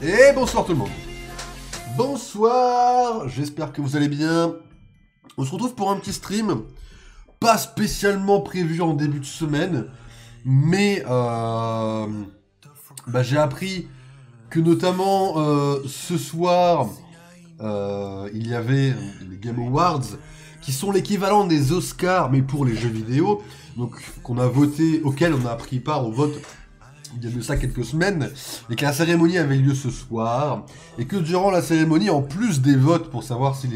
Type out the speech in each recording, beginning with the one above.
Et bonsoir tout le monde. Bonsoir, j'espère que vous allez bien. On se retrouve pour un petit stream, pas spécialement prévu en début de semaine, mais j'ai appris que notamment ce soir, il y avait les Game Awards, qui sont l'équivalent des Oscars, mais pour les jeux vidéo, donc qu'on a voté, auquel on a pris part au vote il y a de ça quelques semaines, et que la cérémonie avait lieu ce soir, et que durant la cérémonie, en plus des votes pour savoir si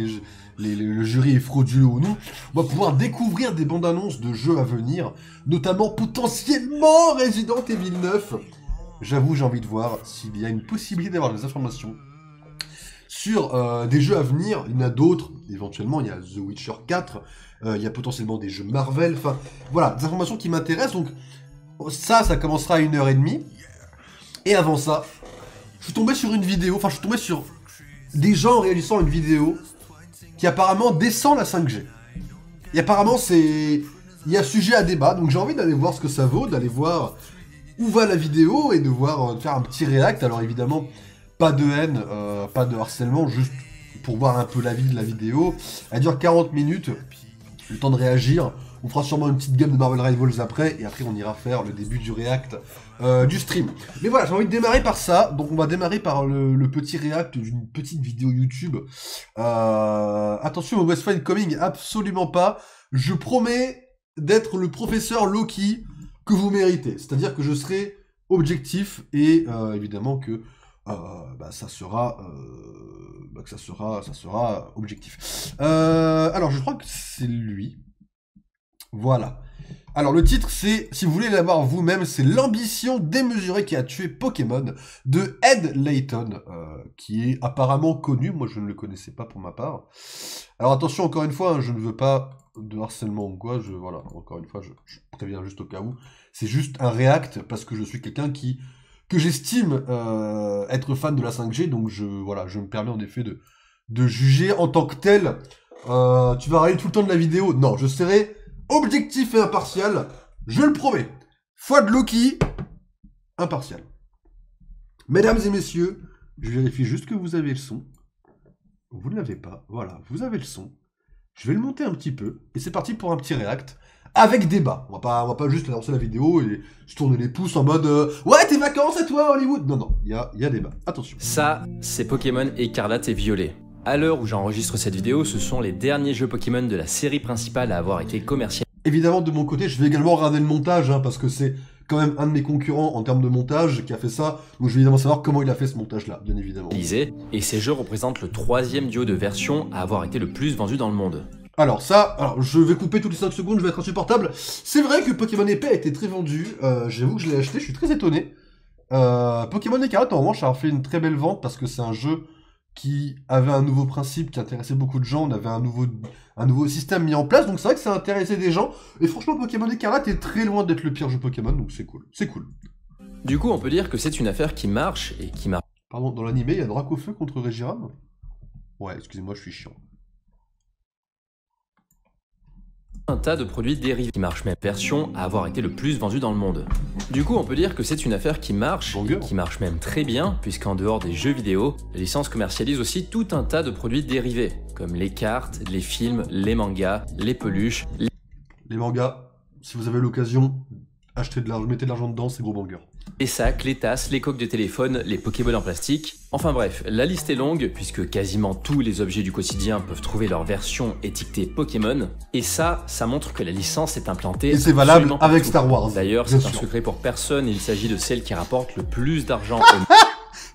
le jury est frauduleux ou non, on va pouvoir découvrir des bandes annonces de jeux à venir, notamment potentiellement Resident Evil 9. J'avoue, j'ai envie de voir s'il y a une possibilité d'avoir des informations sur des jeux à venir. Il y en a d'autres, éventuellement, il y a The Witcher 4, il y a potentiellement des jeux Marvel, enfin, voilà, des informations qui m'intéressent, donc ça commencera à 1h30, et avant ça, je suis tombé sur une vidéo, enfin je suis tombé sur des gens réalisant une vidéo qui apparemment descend la 5G. Et apparemment il y a sujet à débat, donc j'ai envie d'aller voir ce que ça vaut, d'aller voir où va la vidéo, et de faire un petit react. Alors évidemment, pas de haine, pas de harcèlement, juste pour voir un peu l'avis de la vidéo. Elle dure 40 minutes, le temps de réagir. On fera sûrement une petite game de Marvel Rivals après, et après on ira faire le début du react du stream. Mais voilà, j'ai envie de démarrer par ça, donc on va démarrer par le petit react d'une petite vidéo YouTube. Attention au West Fine Coming, absolument pas. Je promets d'être le professeur Loki que vous méritez. C'est-à-dire que je serai objectif, et évidemment que ça sera objectif. Alors je crois que c'est lui. Voilà. Alors le titre c'est, si vous voulez l'avoir vous-même, c'est l'ambition démesurée qui a tué Pokémon de Ed Layton, qui est apparemment connu. Moi je ne le connaissais pas pour ma part. Alors attention, encore une fois, hein, je ne veux pas de harcèlement ou quoi, voilà, encore une fois, je préviens juste au cas où. C'est juste un react parce que je suis quelqu'un que j'estime être fan de la 5G, donc je me permets en effet de juger en tant que tel. Tu vas regarder tout le temps de la vidéo. Non, je serai objectif et impartial, je le promets. Foi de Loki, impartial. Mesdames et messieurs, je vérifie juste que vous avez le son. Vous ne l'avez pas, voilà, vous avez le son. Je vais le monter un petit peu, et c'est parti pour un petit react, avec débat. On va pas juste lancer la vidéo et se tourner les pouces en mode ouais, tes vacances à toi, Hollywood. Non, il y a débat, attention. Ça, c'est Pokémon Écarlate et Violet. À l'heure où j'enregistre cette vidéo, ce sont les derniers jeux Pokémon de la série principale à avoir été commercialisés. Évidemment, de mon côté, je vais également regarder le montage, hein, parce que c'est quand même un de mes concurrents en termes de montage qui a fait ça, donc je vais évidemment savoir comment il a fait ce montage-là, bien évidemment. Et ces jeux représentent le 3e duo de versions à avoir été le plus vendu dans le monde. Alors je vais couper toutes les 5 secondes, je vais être insupportable. C'est vrai que Pokémon Épée a été très vendu, j'avoue que je l'ai acheté, je suis très étonné. Pokémon Écarlate, en revanche, a fait une très belle vente parce que c'est un jeu qui avait un nouveau principe qui intéressait beaucoup de gens, on avait un nouveau système mis en place, donc c'est vrai que ça intéressait des gens, et franchement Pokémon Écarlate est très loin d'être le pire jeu Pokémon, donc c'est cool. Du coup, on peut dire que c'est une affaire qui marche, et qui marche. Pardon, dans l'animé, il y a Dracofeu contre Regiram? Ouais, excusez-moi, je suis chiant. Un tas de produits dérivés qui marchent, même version à avoir été le plus vendu dans le monde. Du coup, on peut dire que c'est une affaire qui marche, et qui marche même très bien, puisqu'en dehors des jeux vidéo, la licence commercialise aussi tout un tas de produits dérivés, comme les cartes, les films, les mangas, les peluches... Les mangas, si vous avez l'occasion, mettez de l'argent dedans, c'est gros banger. Les sacs, les tasses, les coques de téléphone, les Pokéballs en plastique... Enfin bref, la liste est longue, puisque quasiment tous les objets du quotidien peuvent trouver leur version étiquetée Pokémon, et ça montre que la licence est implantée... Et c'est valable avec Star Wars. D'ailleurs, c'est un secret pour personne, il s'agit de celle qui rapporte le plus d'argent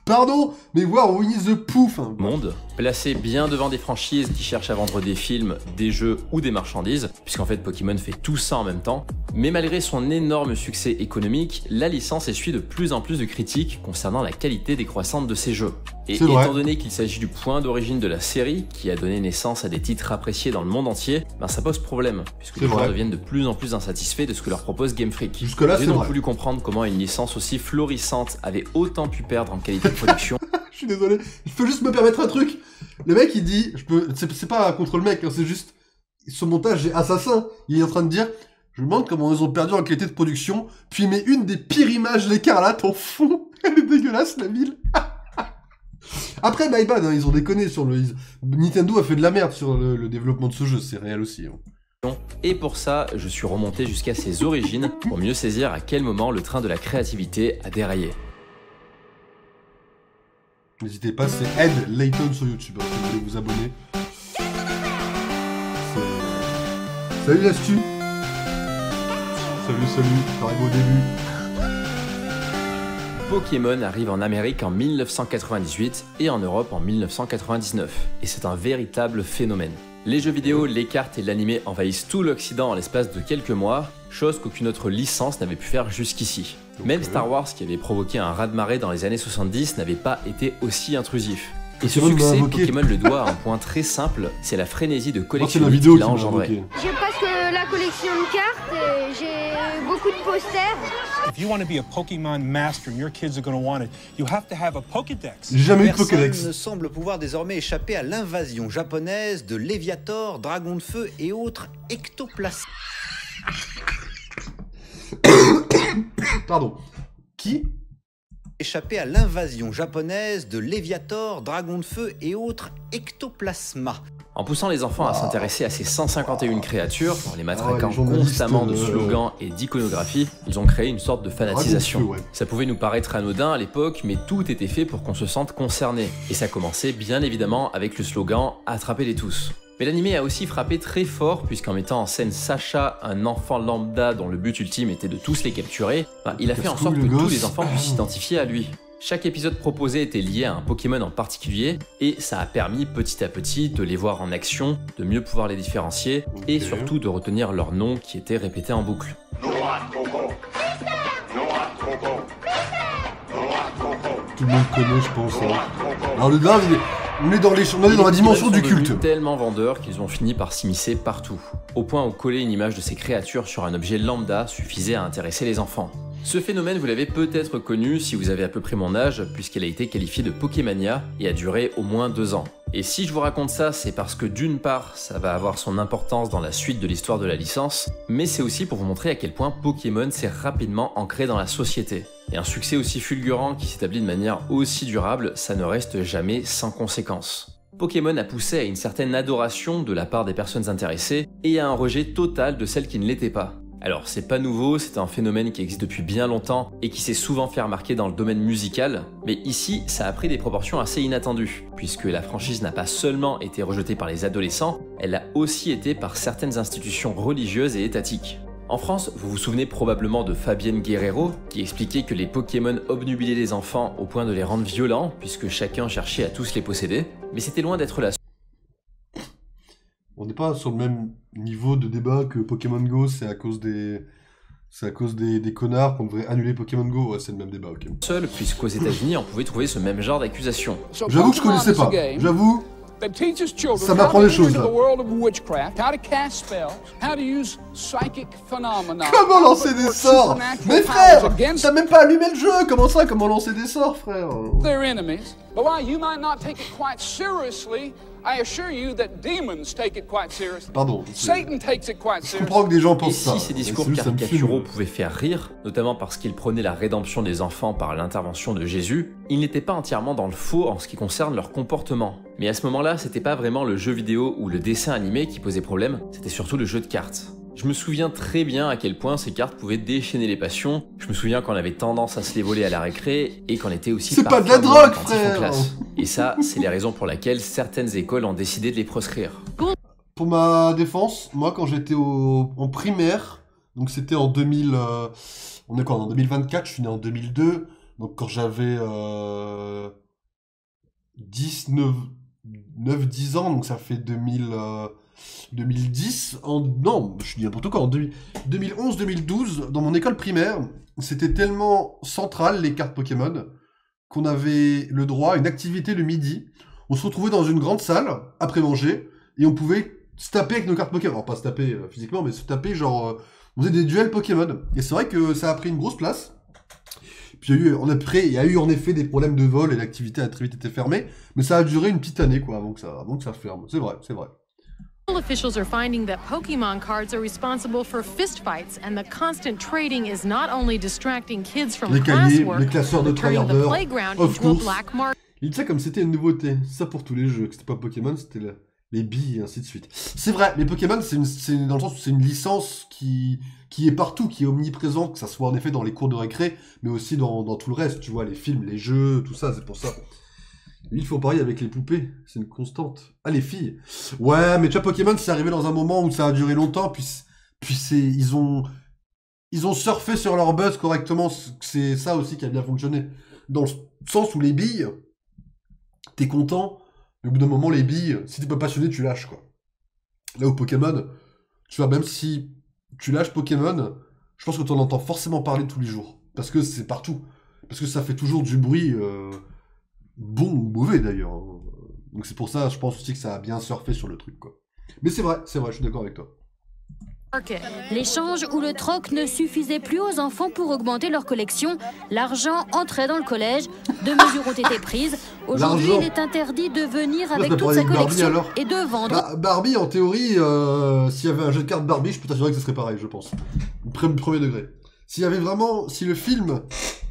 Pardon, mais voir Winnie the Pooh au monde, placée bien devant des franchises qui cherchent à vendre des films, des jeux ou des marchandises, puisqu'en fait Pokémon fait tout ça en même temps. Mais malgré son énorme succès économique, la licence essuie de plus en plus de critiques concernant la qualité décroissante de ses jeux. Et étant donné qu'il s'agit du point d'origine de la série, qui a donné naissance à des titres appréciés dans le monde entier, ça pose problème, puisque les joueurs deviennent de plus en plus insatisfaits de ce que leur propose Game Freak. Jusque-là, c'est vrai. J'ai donc voulu comprendre comment une licence aussi florissante avait autant pu perdre en qualité de production. Je suis désolé, je peux juste me permettre un truc. Le mec il dit, c'est pas contre le mec, hein, c'est juste, ce montage est assassin. Il est en train de dire, je me demande comment ils ont perdu en qualité de production, puis il met une des pires images d'Écarlate en fond. Elle est dégueulasse la ville. Après, my bad, hein, ils ont déconné sur le... Nintendo a fait de la merde sur le développement de ce jeu, c'est réel aussi. Hein. Et pour ça, je suis remonté jusqu'à ses origines pour mieux saisir à quel moment le train de la créativité a déraillé. N'hésitez pas, c'est Ed Layton sur YouTube, hein, si vous voulez vous abonner. Salut l'astu. Salut, t'arrives au début. Pokémon arrive en Amérique en 1998 et en Europe en 1999. Et c'est un véritable phénomène. Les jeux vidéo, les cartes et l'animé envahissent tout l'Occident en l'espace de quelques mois, chose qu'aucune autre licence n'avait pu faire jusqu'ici. Même Star Wars, qui avait provoqué un raz-de-marée dans les années 70, n'avait pas été aussi intrusif. Et ce succès, Pokémon le doit à un point très simple, c'est la frénésie de collectionniste qu'il a engendré. J'ai presque la collection de cartes et j'ai beaucoup de posters. If you want to be a Pokémon master and your kids are going to want it, you have to have a Pokédex. J'ai jamais eu de Pokédex. Personne ne semble pouvoir désormais échapper à l'invasion japonaise de Léviator, Dragon de Feu et autres ectoplasmes. Pardon. Qui ? Échapper à l'invasion japonaise de Léviator, Dragon de Feu et autres ectoplasma. En poussant les enfants à s'intéresser à ces 151 créatures, en les matraquant les constamment de slogans et d'iconographie, ils ont créé une sorte de fanatisation. Ça pouvait nous paraître anodin à l'époque, mais tout était fait pour qu'on se sente concerné. Et ça commençait bien évidemment avec le slogan « Attrapez-les tous ». Mais l'anime a aussi frappé très fort, puisqu'en mettant en scène Sacha, un enfant lambda dont le but ultime était de tous les capturer, il a fait en sorte que tous les enfants puissent s'identifier à lui. Chaque épisode proposé était lié à un Pokémon en particulier, et ça a permis petit à petit de les voir en action, de mieux pouvoir les différencier, et surtout de retenir leurs noms qui étaient répétés en boucle. Tout le monde connaît, je pense. Hein. Alors le là, on est dans la dimension du culte. Tellement vendeurs qu'ils ont fini par s'immiscer partout, au point où coller une image de ces créatures sur un objet lambda suffisait à intéresser les enfants. Ce phénomène, vous l'avez peut-être connu si vous avez à peu près mon âge, puisqu'elle a été qualifiée de Pokémania et a duré au moins 2 ans. Et si je vous raconte ça, c'est parce que d'une part, ça va avoir son importance dans la suite de l'histoire de la licence, mais c'est aussi pour vous montrer à quel point Pokémon s'est rapidement ancré dans la société. Et un succès aussi fulgurant qui s'établit de manière aussi durable, ça ne reste jamais sans conséquences. Pokémon a poussé à une certaine adoration de la part des personnes intéressées et à un rejet total de celles qui ne l'étaient pas. Alors c'est pas nouveau, c'est un phénomène qui existe depuis bien longtemps et qui s'est souvent fait remarquer dans le domaine musical, mais ici ça a pris des proportions assez inattendues, puisque la franchise n'a pas seulement été rejetée par les adolescents, elle l'a aussi été par certaines institutions religieuses et étatiques. En France, vous vous souvenez probablement de Fabienne Guerrero, qui expliquait que les Pokémon obnubilaient les enfants au point de les rendre violents, puisque chacun cherchait à tous les posséder, mais c'était loin d'être la On n'est pas sur le même niveau de débat que Pokémon Go, c'est à cause des connards qu'on devrait annuler Pokémon Go. Ouais, c'est le même débat, ok. seule, puisqu'aux États-Unis, on pouvait trouver ce même genre d'accusation. J'avoue que je connaissais pas. J'avoue, ça m'apprend des choses, là. Comment lancer des sorts? Mais frère, t'as même pas allumé le jeu. Comment ça, comment lancer des sorts, frère? Pardon. Je comprends que des gens pensent Et ça. si ces discours caricaturaux pouvaient faire rire, notamment parce qu'ils prônaient la rédemption des enfants par l'intervention de Jésus, ils n'étaient pas entièrement dans le faux en ce qui concerne leur comportement. Mais à ce moment-là, c'était pas vraiment le jeu vidéo ou le dessin animé qui posait problème, c'était surtout le jeu de cartes. Je me souviens très bien à quel point ces cartes pouvaient déchaîner les passions. Je me souviens qu'on avait tendance à se les voler à la récré et qu'on était aussi c'est pas de la drogue, frère. Classe. Et ça, c'est les raisons pour lesquelles certaines écoles ont décidé de les proscrire. Pour ma défense, moi quand j'étais en primaire, donc c'était en 2000, on est quoi, en 2024, je suis né en 2002, donc quand j'avais 9-10 ans, donc ça fait 2010, non, je dis n'importe quoi, en 2011-2012, dans mon école primaire, c'était tellement central, les cartes Pokémon, qu'on avait le droit à une activité le midi. On se retrouvait dans une grande salle, après manger, et on pouvait se taper avec nos cartes Pokémon. Alors pas se taper physiquement, mais se taper genre... on faisait des duels Pokémon. Et c'est vrai que ça a pris une grosse place. Puis il y a eu en effet des problèmes de vol, et l'activité a très vite été fermée, mais ça a duré une petite année, quoi, avant que ça ferme. C'est vrai, c'est vrai. Officials are finding that Pokemon cards are responsible for fistfights, and the constant trading is not only distracting kids from classwork, les classeurs de but turning the tryharders, playground of into a course. black market. Il dit ça comme c'était une nouveauté. C'est ça pour tous les jeux. Que c'était pas Pokémon, c'était les billes et ainsi de suite. C'est vrai, mais Pokémon, c'est dans le sens où c'est une licence qui est partout, qui est omniprésente, que ça soit en effet dans les cours de récré, mais aussi dans tout le reste, tu vois, les films, les jeux, tout ça, c'est pour ça. Il faut pareil avec les poupées, c'est une constante. Ah, les filles. Ouais, mais tu vois, Pokémon, c'est arrivé dans un moment où ça a duré longtemps, puis ils ont surfé sur leur buzz correctement. C'est ça aussi qui a bien fonctionné. Dans le sens où les billes, t'es content, mais au bout d'un moment, les billes, si t'es pas passionné, tu lâches, quoi. Là où Pokémon, tu vois, même si tu lâches Pokémon, je pense que t'en entends forcément parler tous les jours. Parce que c'est partout. Parce que ça fait toujours du bruit... bon ou mauvais d'ailleurs. Donc c'est pour ça, je pense aussi que ça a bien surfé sur le truc, quoi. Mais c'est vrai, je suis d'accord avec toi. L'échange ou le troc ne suffisait plus aux enfants pour augmenter leur collection. L'argent entrait dans le collège. 2 mesures ont été prises. Aujourd'hui, il est interdit de venir avec toute sa collection Barbie, et de vendre. Barbie, en théorie, s'il y avait un jeu de cartes Barbie, je peux t'assurer que ce serait pareil, je pense. Premier degré. S'il y avait vraiment... Si le film...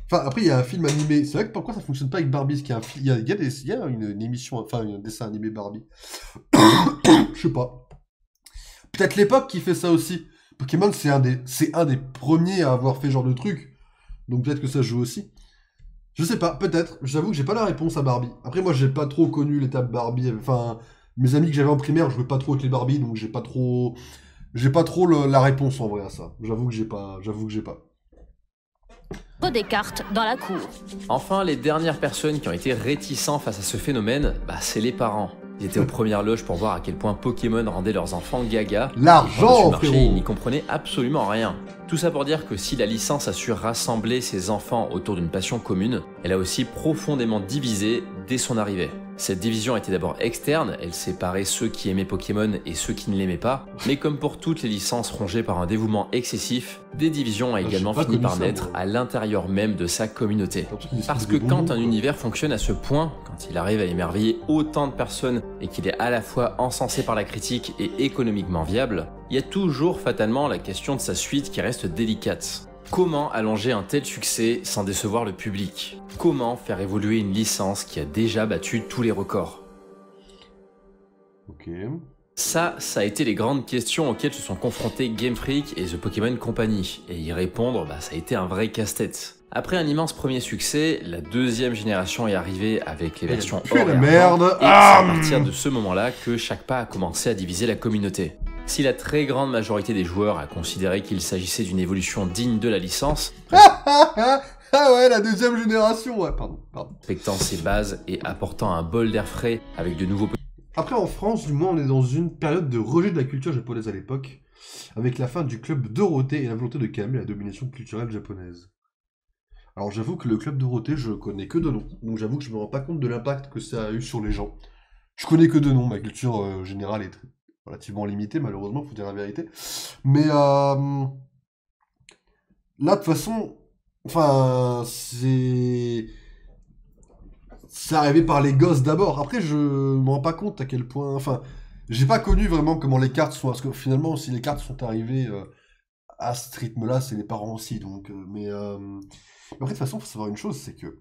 Enfin, après, il y a un film animé. C'est vrai que pourquoi ça fonctionne pas avec Barbie? Parce qu'il y a un film... Il y a une émission... Enfin, un dessin animé Barbie. Je sais pas. Peut-être l'époque qui fait ça aussi. Pokémon, c'est un des premiers à avoir fait ce genre de truc. Donc peut-être que ça joue aussi. Je sais pas, peut-être. J'avoue que j'ai pas la réponse à Barbie. Après, moi, j'ai pas trop connu l'étape Barbie. Enfin, mes amis que j'avais en primaire, je jouais pas trop avec les Barbie, donc j'ai pas trop la réponse en vrai à ça. J'avoue que j'ai pas. Des cartes dans la cour. Enfin, les dernières personnes qui ont été réticents face à ce phénomène, c'est les parents. Ils étaient aux premières loges pour voir à quel point Pokémon rendait leurs enfants gaga. L'argent, frérot. Ils n'y comprenaient absolument rien. Tout ça pour dire que si la licence a su rassembler ses enfants autour d'une passion commune, elle a aussi profondément divisé dès son arrivée. Cette division était d'abord externe, elle séparait ceux qui aimaient Pokémon et ceux qui ne l'aimaient pas, mais comme pour toutes les licences rongées par un dévouement excessif, des divisions a également fini par naître à l'intérieur même de sa communauté. Parce que quand un univers fonctionne à ce point, quand il arrive à émerveiller autant de personnes et qu'il est à la fois encensé par la critique et économiquement viable, il y a toujours fatalement la question de sa suite qui reste délicate. Comment allonger un tel succès sans décevoir le public? Comment faire évoluer une licence qui a déjà battu tous les records? Ok. Ça a été les grandes questions auxquelles se sont confrontés Game Freak et The Pokémon Company. Et y répondre, ça a été un vrai casse-tête. Après un immense premier succès, la deuxième génération est arrivée avec les versions or et argent, et c'est à partir de ce moment-là que chaque pas a commencé à diviser la communauté. Si la très grande majorité des joueurs a considéré qu'il s'agissait d'une évolution digne de la licence, ah ouais, la deuxième génération, ouais, pardon. respectant ses bases et apportant un bol d'air frais avec de nouveaux... Après, en France, du moins, on est dans une période de rejet de la culture japonaise à l'époque, avec la fin du club Dorothée et la volonté de calmer la domination culturelle japonaise. Alors j'avoue que le club Dorothée, je connais que de nom, donc j'avoue que je me rends pas compte de l'impact que ça a eu sur les gens. Je connais que de nom, ma culture générale est relativement limitée, malheureusement, faut dire la vérité. Mais là, de toute façon, enfin, c'est arrivé par les gosses d'abord. Après, je me rends pas compte à quel point... Enfin, j'ai pas connu vraiment comment les cartes sont... Parce que finalement, si les cartes sont arrivées à ce rythme-là, c'est les parents aussi. Donc, mais après, de toute façon, il faut savoir une chose, c'est que...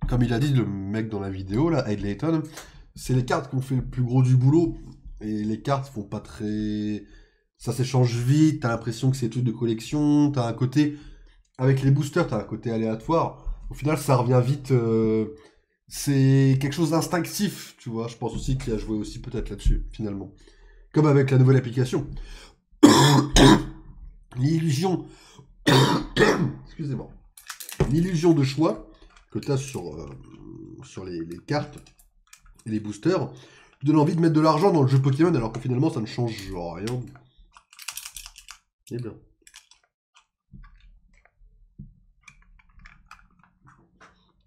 Comme il a dit le mec dans la vidéo, là, Ed Layton, c'est les cartes qui ont fait le plus gros du boulot. Et les cartes font pas très... Ça s'échange vite, t'as l'impression que c'est des trucs de collection, t'as un côté... Avec les boosters, t'as un côté aléatoire. Au final, ça revient vite. C'est quelque chose d'instinctif, tu vois. Je pense aussi qu'il a joué aussi peut-être là-dessus, finalement. Comme avec la nouvelle application. L'illusion... Excusez-moi. L'illusion de choix que t'as sur les cartes et les boosters te donne envie de mettre de l'argent dans le jeu Pokémon alors que finalement, ça ne change rien. Eh bien.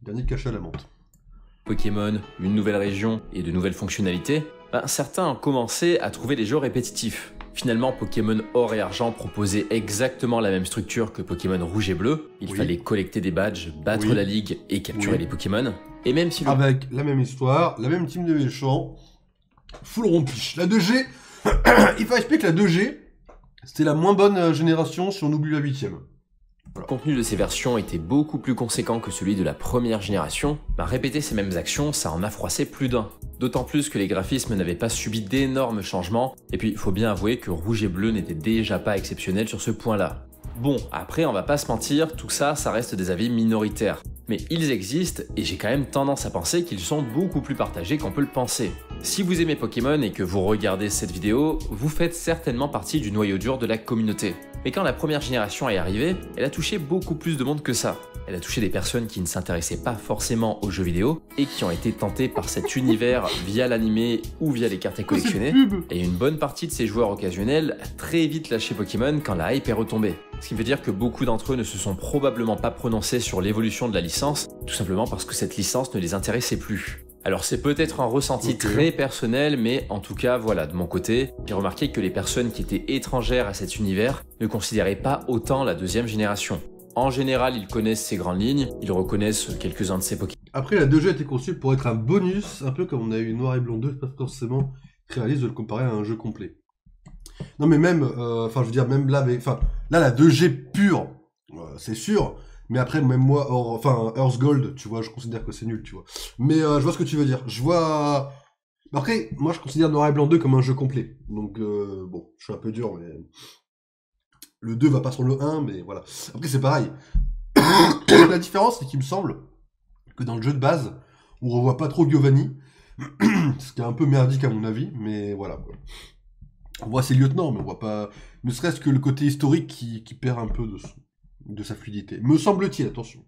Dernier cachet à la menthe. Pokémon, une nouvelle région et de nouvelles fonctionnalités, certains ont commencé à trouver les jeux répétitifs. Finalement, Pokémon Or et Argent proposait exactement la même structure que Pokémon Rouge et Bleu. Il fallait collecter des badges, battre la ligue et capturer les Pokémon. Et même si avec la même histoire, la même team de méchants, full rompiche. La 2G, il faut expliquer que la 2G, c'était la moins bonne génération si on oublie la 8ème. Le contenu de ces versions était beaucoup plus conséquent que celui de la première génération, mais répéter ces mêmes actions, ça en a froissé plus d'un. D'autant plus que les graphismes n'avaient pas subi d'énormes changements, et puis il faut bien avouer que Rouge et Bleu n'était déjà pas exceptionnel sur ce point-là. Bon, après on va pas se mentir, tout ça, ça reste des avis minoritaires. Mais ils existent, et j'ai quand même tendance à penser qu'ils sont beaucoup plus partagés qu'on peut le penser. Si vous aimez Pokémon et que vous regardez cette vidéo, vous faites certainement partie du noyau dur de la communauté. Mais quand la première génération est arrivée, elle a touché beaucoup plus de monde que ça. Elle a touché des personnes qui ne s'intéressaient pas forcément aux jeux vidéo et qui ont été tentées par cet univers via l'animé ou via les cartes à collectionner. Et une bonne partie de ces joueurs occasionnels a très vite lâché Pokémon quand la hype est retombée. Ce qui veut dire que beaucoup d'entre eux ne se sont probablement pas prononcés sur l'évolution de la licence, tout simplement parce que cette licence ne les intéressait plus. Alors c'est peut-être un ressenti très personnel, mais en tout cas voilà, de mon côté, j'ai remarqué que les personnes qui étaient étrangères à cet univers ne considéraient pas autant la deuxième génération. En général, ils connaissent ses grandes lignes, ils reconnaissent quelques-uns de ses Pokémon. Après, la 2G a été conçue pour être un bonus, un peu comme on a eu Noir et Blanc 2, c'est pas forcément réaliste de le comparer à un jeu complet. Non mais même, je veux dire, même là, là la 2G pure, c'est sûr, mais après, même moi, Earth Gold, tu vois, je considère que c'est nul, tu vois. Mais je vois ce que tu veux dire, je vois... Après, moi je considère Noir et Blanc 2 comme un jeu complet, donc bon, je suis un peu dur, mais... Le 2 va pas sur le 1, mais voilà. Après, c'est pareil. La différence, c'est qu'il me semble que dans le jeu de base, on revoit pas trop Giovanni, ce qui est un peu merdique à mon avis, mais voilà. On voit ses lieutenants, mais on voit pas... Ne serait-ce que le côté historique qui perd un peu de sa fluidité. Me semble-t-il, attention.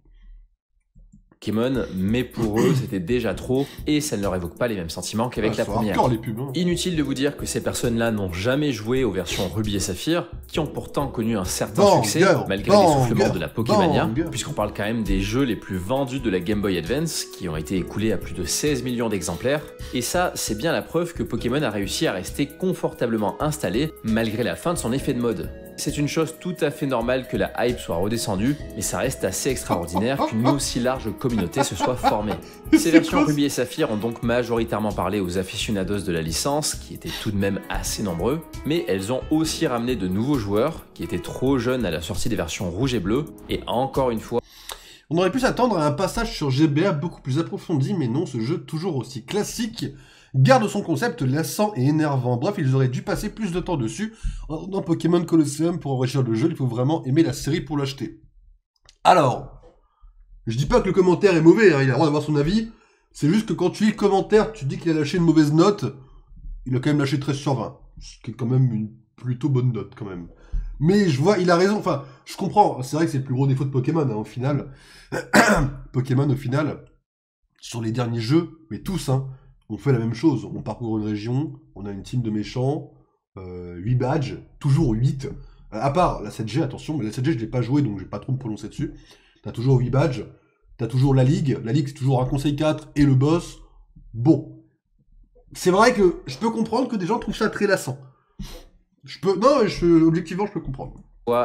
Pokémon, mais pour eux c'était déjà trop et ça ne leur évoque pas les mêmes sentiments qu'avec la première. Les pubs, hein. Inutile de vous dire que ces personnes-là n'ont jamais joué aux versions Ruby et Saphir, qui ont pourtant connu un certain succès malgré l'essoufflement de la Pokémania, puisqu'on parle quand même des jeux les plus vendus de la Game Boy Advance, qui ont été écoulés à plus de 16 millions d'exemplaires, et ça c'est bien la preuve que Pokémon a réussi à rester confortablement installé malgré la fin de son effet de mode. C'est une chose tout à fait normale que la hype soit redescendue, mais ça reste assez extraordinaire qu'une aussi large communauté se soit formée. Ces versions Ruby et Saphir ont donc majoritairement parlé aux aficionados de la licence, qui étaient tout de même assez nombreux, mais elles ont aussi ramené de nouveaux joueurs, qui étaient trop jeunes à la sortie des versions Rouge et Bleu, et encore une fois... On aurait pu s'attendre à un passage sur GBA beaucoup plus approfondi, mais non, ce jeu toujours aussi classique garde son concept lassant et énervant. Bref, ils auraient dû passer plus de temps dessus. Dans Pokémon Colosseum, pour enrichir le jeu, il faut vraiment aimer la série pour l'acheter. Alors, je dis pas que le commentaire est mauvais, hein, il a le droit d'avoir son avis. C'est juste que quand tu lis le commentaire, tu dis qu'il a lâché une mauvaise note, il a quand même lâché 13 sur 20. Ce qui est quand même une plutôt bonne note, quand même. Mais je vois, il a raison, enfin, je comprends. C'est vrai que c'est le plus gros défaut de Pokémon, hein, au final. Pokémon, au final, sur les derniers jeux, mais tous, hein, on fait la même chose, on parcourt une région, on a une team de méchants, 8 badges, toujours 8, à part la 7G, attention, mais la 7G je l'ai pas joué donc je vais pas trop me prononcer dessus, t'as toujours 8 badges, t'as toujours la ligue c'est toujours un conseil 4 et le boss, bon, c'est vrai que je peux comprendre que des gens trouvent ça très lassant, objectivement je peux comprendre.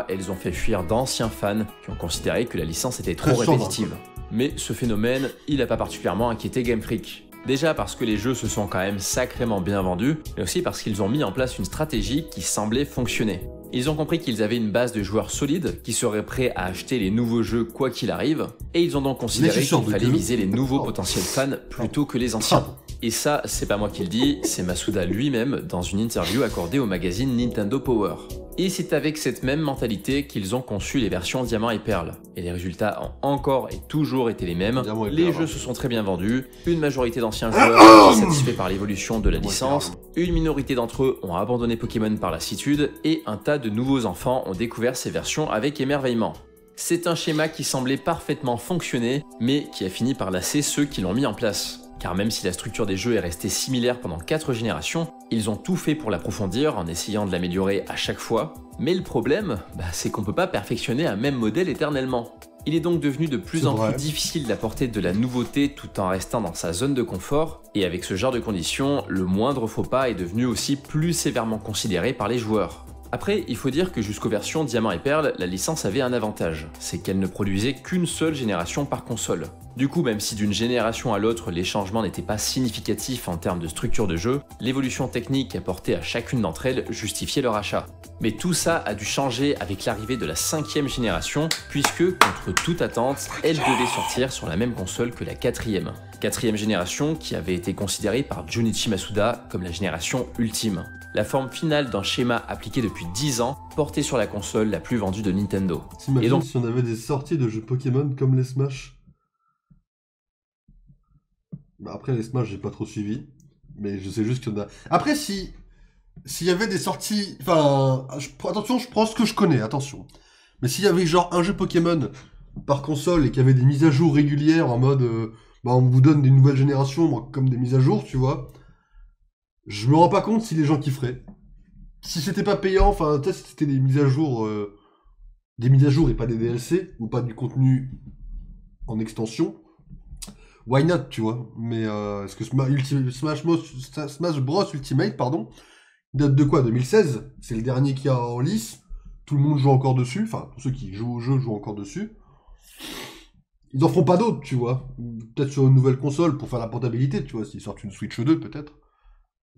Elles ont fait fuir d'anciens fans qui ont considéré que la licence était trop répétitive. Mais ce phénomène, il n'a pas particulièrement inquiété Game Freak. Déjà parce que les jeux se sont quand même sacrément bien vendus, mais aussi parce qu'ils ont mis en place une stratégie qui semblait fonctionner. Ils ont compris qu'ils avaient une base de joueurs solides qui seraient prêts à acheter les nouveaux jeux quoi qu'il arrive, et ils ont donc considéré qu'il fallait viser les nouveaux potentiels fans plutôt que les anciens. Et ça, c'est pas moi qui le dis, c'est Masuda lui-même dans une interview accordée au magazine Nintendo Power. Et c'est avec cette même mentalité qu'ils ont conçu les versions Diamant et Perle. Et les résultats ont encore et toujours été les mêmes. Les jeux se sont très bien vendus, une majorité d'anciens joueurs sont satisfaits par l'évolution de la licence, une minorité d'entre eux ont abandonné Pokémon par lassitude, et un tas de nouveaux enfants ont découvert ces versions avec émerveillement. C'est un schéma qui semblait parfaitement fonctionner, mais qui a fini par lasser ceux qui l'ont mis en place. Car même si la structure des jeux est restée similaire pendant 4 générations, ils ont tout fait pour l'approfondir en essayant de l'améliorer à chaque fois. Mais le problème, c'est qu'on peut pas perfectionner un même modèle éternellement. Il est donc devenu de plus en plus difficile d'apporter de la nouveauté tout en restant dans sa zone de confort, et avec ce genre de conditions, le moindre faux pas est devenu aussi plus sévèrement considéré par les joueurs. Après, il faut dire que jusqu'aux versions Diamant et Perle, la licence avait un avantage, c'est qu'elle ne produisait qu'une seule génération par console. Du coup, même si d'une génération à l'autre, les changements n'étaient pas significatifs en termes de structure de jeu, l'évolution technique apportée à chacune d'entre elles justifiait leur achat. Mais tout ça a dû changer avec l'arrivée de la 5e génération, puisque, contre toute attente, elle devait sortir sur la même console que la 4e. 4e génération qui avait été considérée par Junichi Masuda comme la génération ultime. La forme finale d'un schéma appliqué depuis 10 ans, porté sur la console la plus vendue de Nintendo. Et donc, si on avait des sorties de jeux Pokémon comme les Smash. Bah après les Smash j'ai pas trop suivi, mais je sais juste qu'il y en a. Après s'il y avait des sorties, enfin attention, je prends ce que je connais, attention. Mais s'il y avait genre un jeu Pokémon par console et qu'il y avait des mises à jour régulières en mode bah on vous donne des nouvelles générations comme des mises à jour, tu vois. Je me rends pas compte si les gens kifferaient. Si c'était pas payant, enfin peut-être si c'était des mises à jour et pas des DLC ou pas du contenu en extension. Why not, tu vois. Mais est-ce que Smash Bros Ultimate, pardon, date de quoi, 2016? C'est le dernier qu'il y a en lice. Tout le monde joue encore dessus. Enfin, tous ceux qui jouent au jeu jouent encore dessus. Ils en feront pas d'autres, tu vois. Peut-être sur une nouvelle console pour faire la portabilité, tu vois. S'ils sortent une Switch 2, peut-être.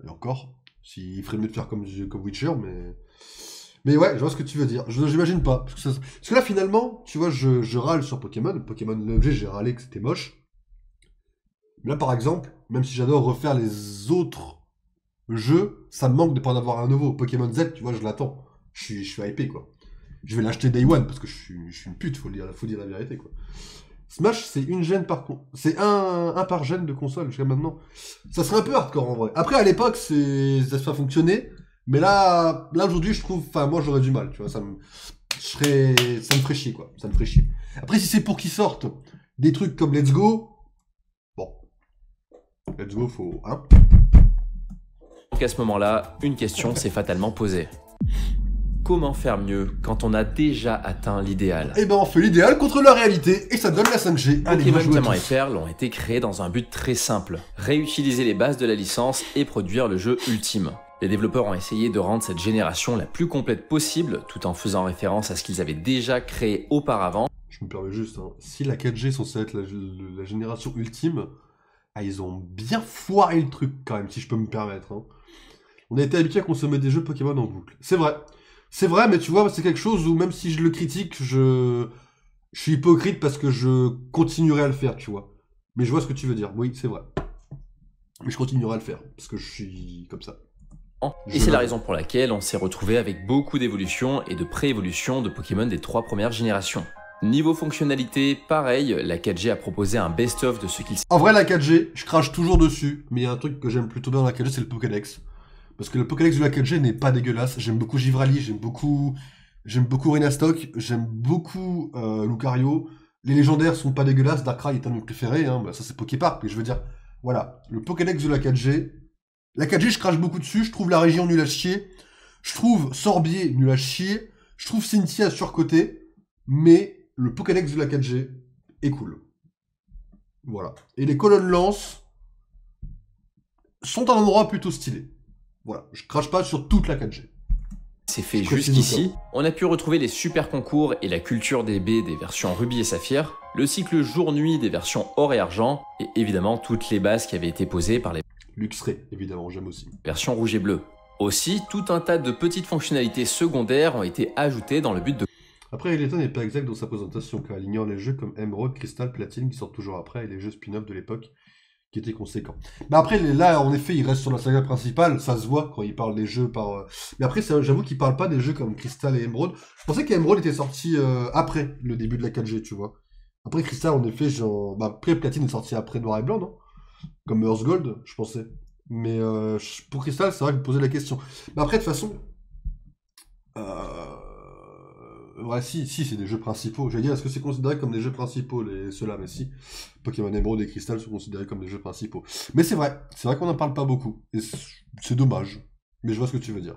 Et encore. S'il ferait mieux de faire comme Witcher, mais... Mais ouais, je vois ce que tu veux dire. J'imagine pas. Parce que là, finalement, tu vois, je râle sur Pokémon. Pokémon L'Objet, j'ai râlé que c'était moche. Là, par exemple, même si j'adore refaire les autres jeux, ça me manque de pas en avoir un nouveau. Pokémon Z, tu vois, je l'attends. Je suis hypé, quoi. Je vais l'acheter Day One, parce que je suis une pute, faut dire la vérité, quoi. Smash, c'est une gêne par contre. C'est un par gêne de console, jusqu'à maintenant. Ça serait un peu hardcore, en vrai. Après, à l'époque, ça se fonctionner. Mais là aujourd'hui, je trouve... Enfin, moi, j'aurais du mal, tu vois. Ça me ferait chier, quoi. Ça me ferait chier. Après, si c'est pour qu'ils sortent des trucs comme Let's Go... Let's go, faut... Hein. Donc à ce moment-là, une question s'est fatalement posée. Comment faire mieux quand on a déjà atteint l'idéal? Eh ben on fait l'idéal contre la réalité et ça donne la 5G. Pokémon Diamant et Perle ont été créés dans un but très simple. Réutiliser les bases de la licence et produire le jeu ultime. Les développeurs ont essayé de rendre cette génération la plus complète possible, tout en faisant référence à ce qu'ils avaient déjà créé auparavant. Je me permets juste, hein. Si la 4G est censée être la génération ultime... Ah, ils ont bien foiré le truc, quand même, si je peux me permettre. Hein. On a été habitué à consommer des jeux Pokémon en boucle. C'est vrai. C'est vrai, mais tu vois, c'est quelque chose où, même si je le critique, je suis hypocrite parce que je continuerai à le faire, tu vois. Mais je vois ce que tu veux dire. Oui, c'est vrai. Mais je continuerai à le faire, parce que je suis comme ça. Et c'est la raison pour laquelle on s'est retrouvé avec beaucoup d'évolutions et de pré-évolutions de Pokémon des 3 premières générations. Niveau fonctionnalité, pareil, la 4G a proposé un best-of de ce qu'il... En vrai, la 4G, je crache toujours dessus, mais il y a un truc que j'aime plutôt bien dans la 4G, c'est le Pokédex. Parce que le Pokédex de la 4G n'est pas dégueulasse. J'aime beaucoup Givrali, j'aime beaucoup Renastock, j'aime beaucoup Lucario. Les légendaires sont pas dégueulasses, Darkrai est un de mes préférés, hein. Bah, ça c'est Poképark, mais je veux dire, voilà, le Pokédex de la 4G. La 4G, je crache beaucoup dessus, je trouve la région nulle à chier, je trouve Sorbier nul à chier, je trouve Cynthia surcoté, mais... Le Pokédex de la 4G est cool. Voilà. Et les colonnes lance sont un endroit plutôt stylé. Voilà. Je crache pas sur toute la 4G. C'est fait jusqu'ici. On a pu retrouver les super concours et la culture des baies des versions Ruby et Saphir, le cycle jour-nuit des versions Or et Argent, et évidemment toutes les bases qui avaient été posées par les Luxray, évidemment, j'aime aussi. Versions Rouge et Bleu. Aussi, tout un tas de petites fonctionnalités secondaires ont été ajoutées dans le but de... Après, Eleton n'est pas exact dans sa présentation, car il ignore les jeux comme Emerald, Crystal, Platine qui sortent toujours après, et les jeux spin-off de l'époque qui étaient conséquents. Mais après, là, en effet, il reste sur la saga principale, ça se voit quand il parle des jeux par... Mais après, j'avoue qu'il parle pas des jeux comme Crystal et Emerald. Je pensais qu'Emerald était sorti après le début de la 4G, tu vois. Après, Crystal, en effet, genre... Bah, après, Platine est sorti après Noir et Blanc, non? Comme Earth Gold, je pensais. Mais pour Crystal, c'est vrai que je me posais la question. Mais après, de toute façon... Ouais, si, c'est des jeux principaux. J'allais dire, est-ce que c'est considéré comme des jeux principaux, ceux-là? Mais si. Pokémon Emerald et Crystal sont considérés comme des jeux principaux. Mais c'est vrai qu'on n'en parle pas beaucoup. Et c'est dommage. Mais je vois ce que tu veux dire.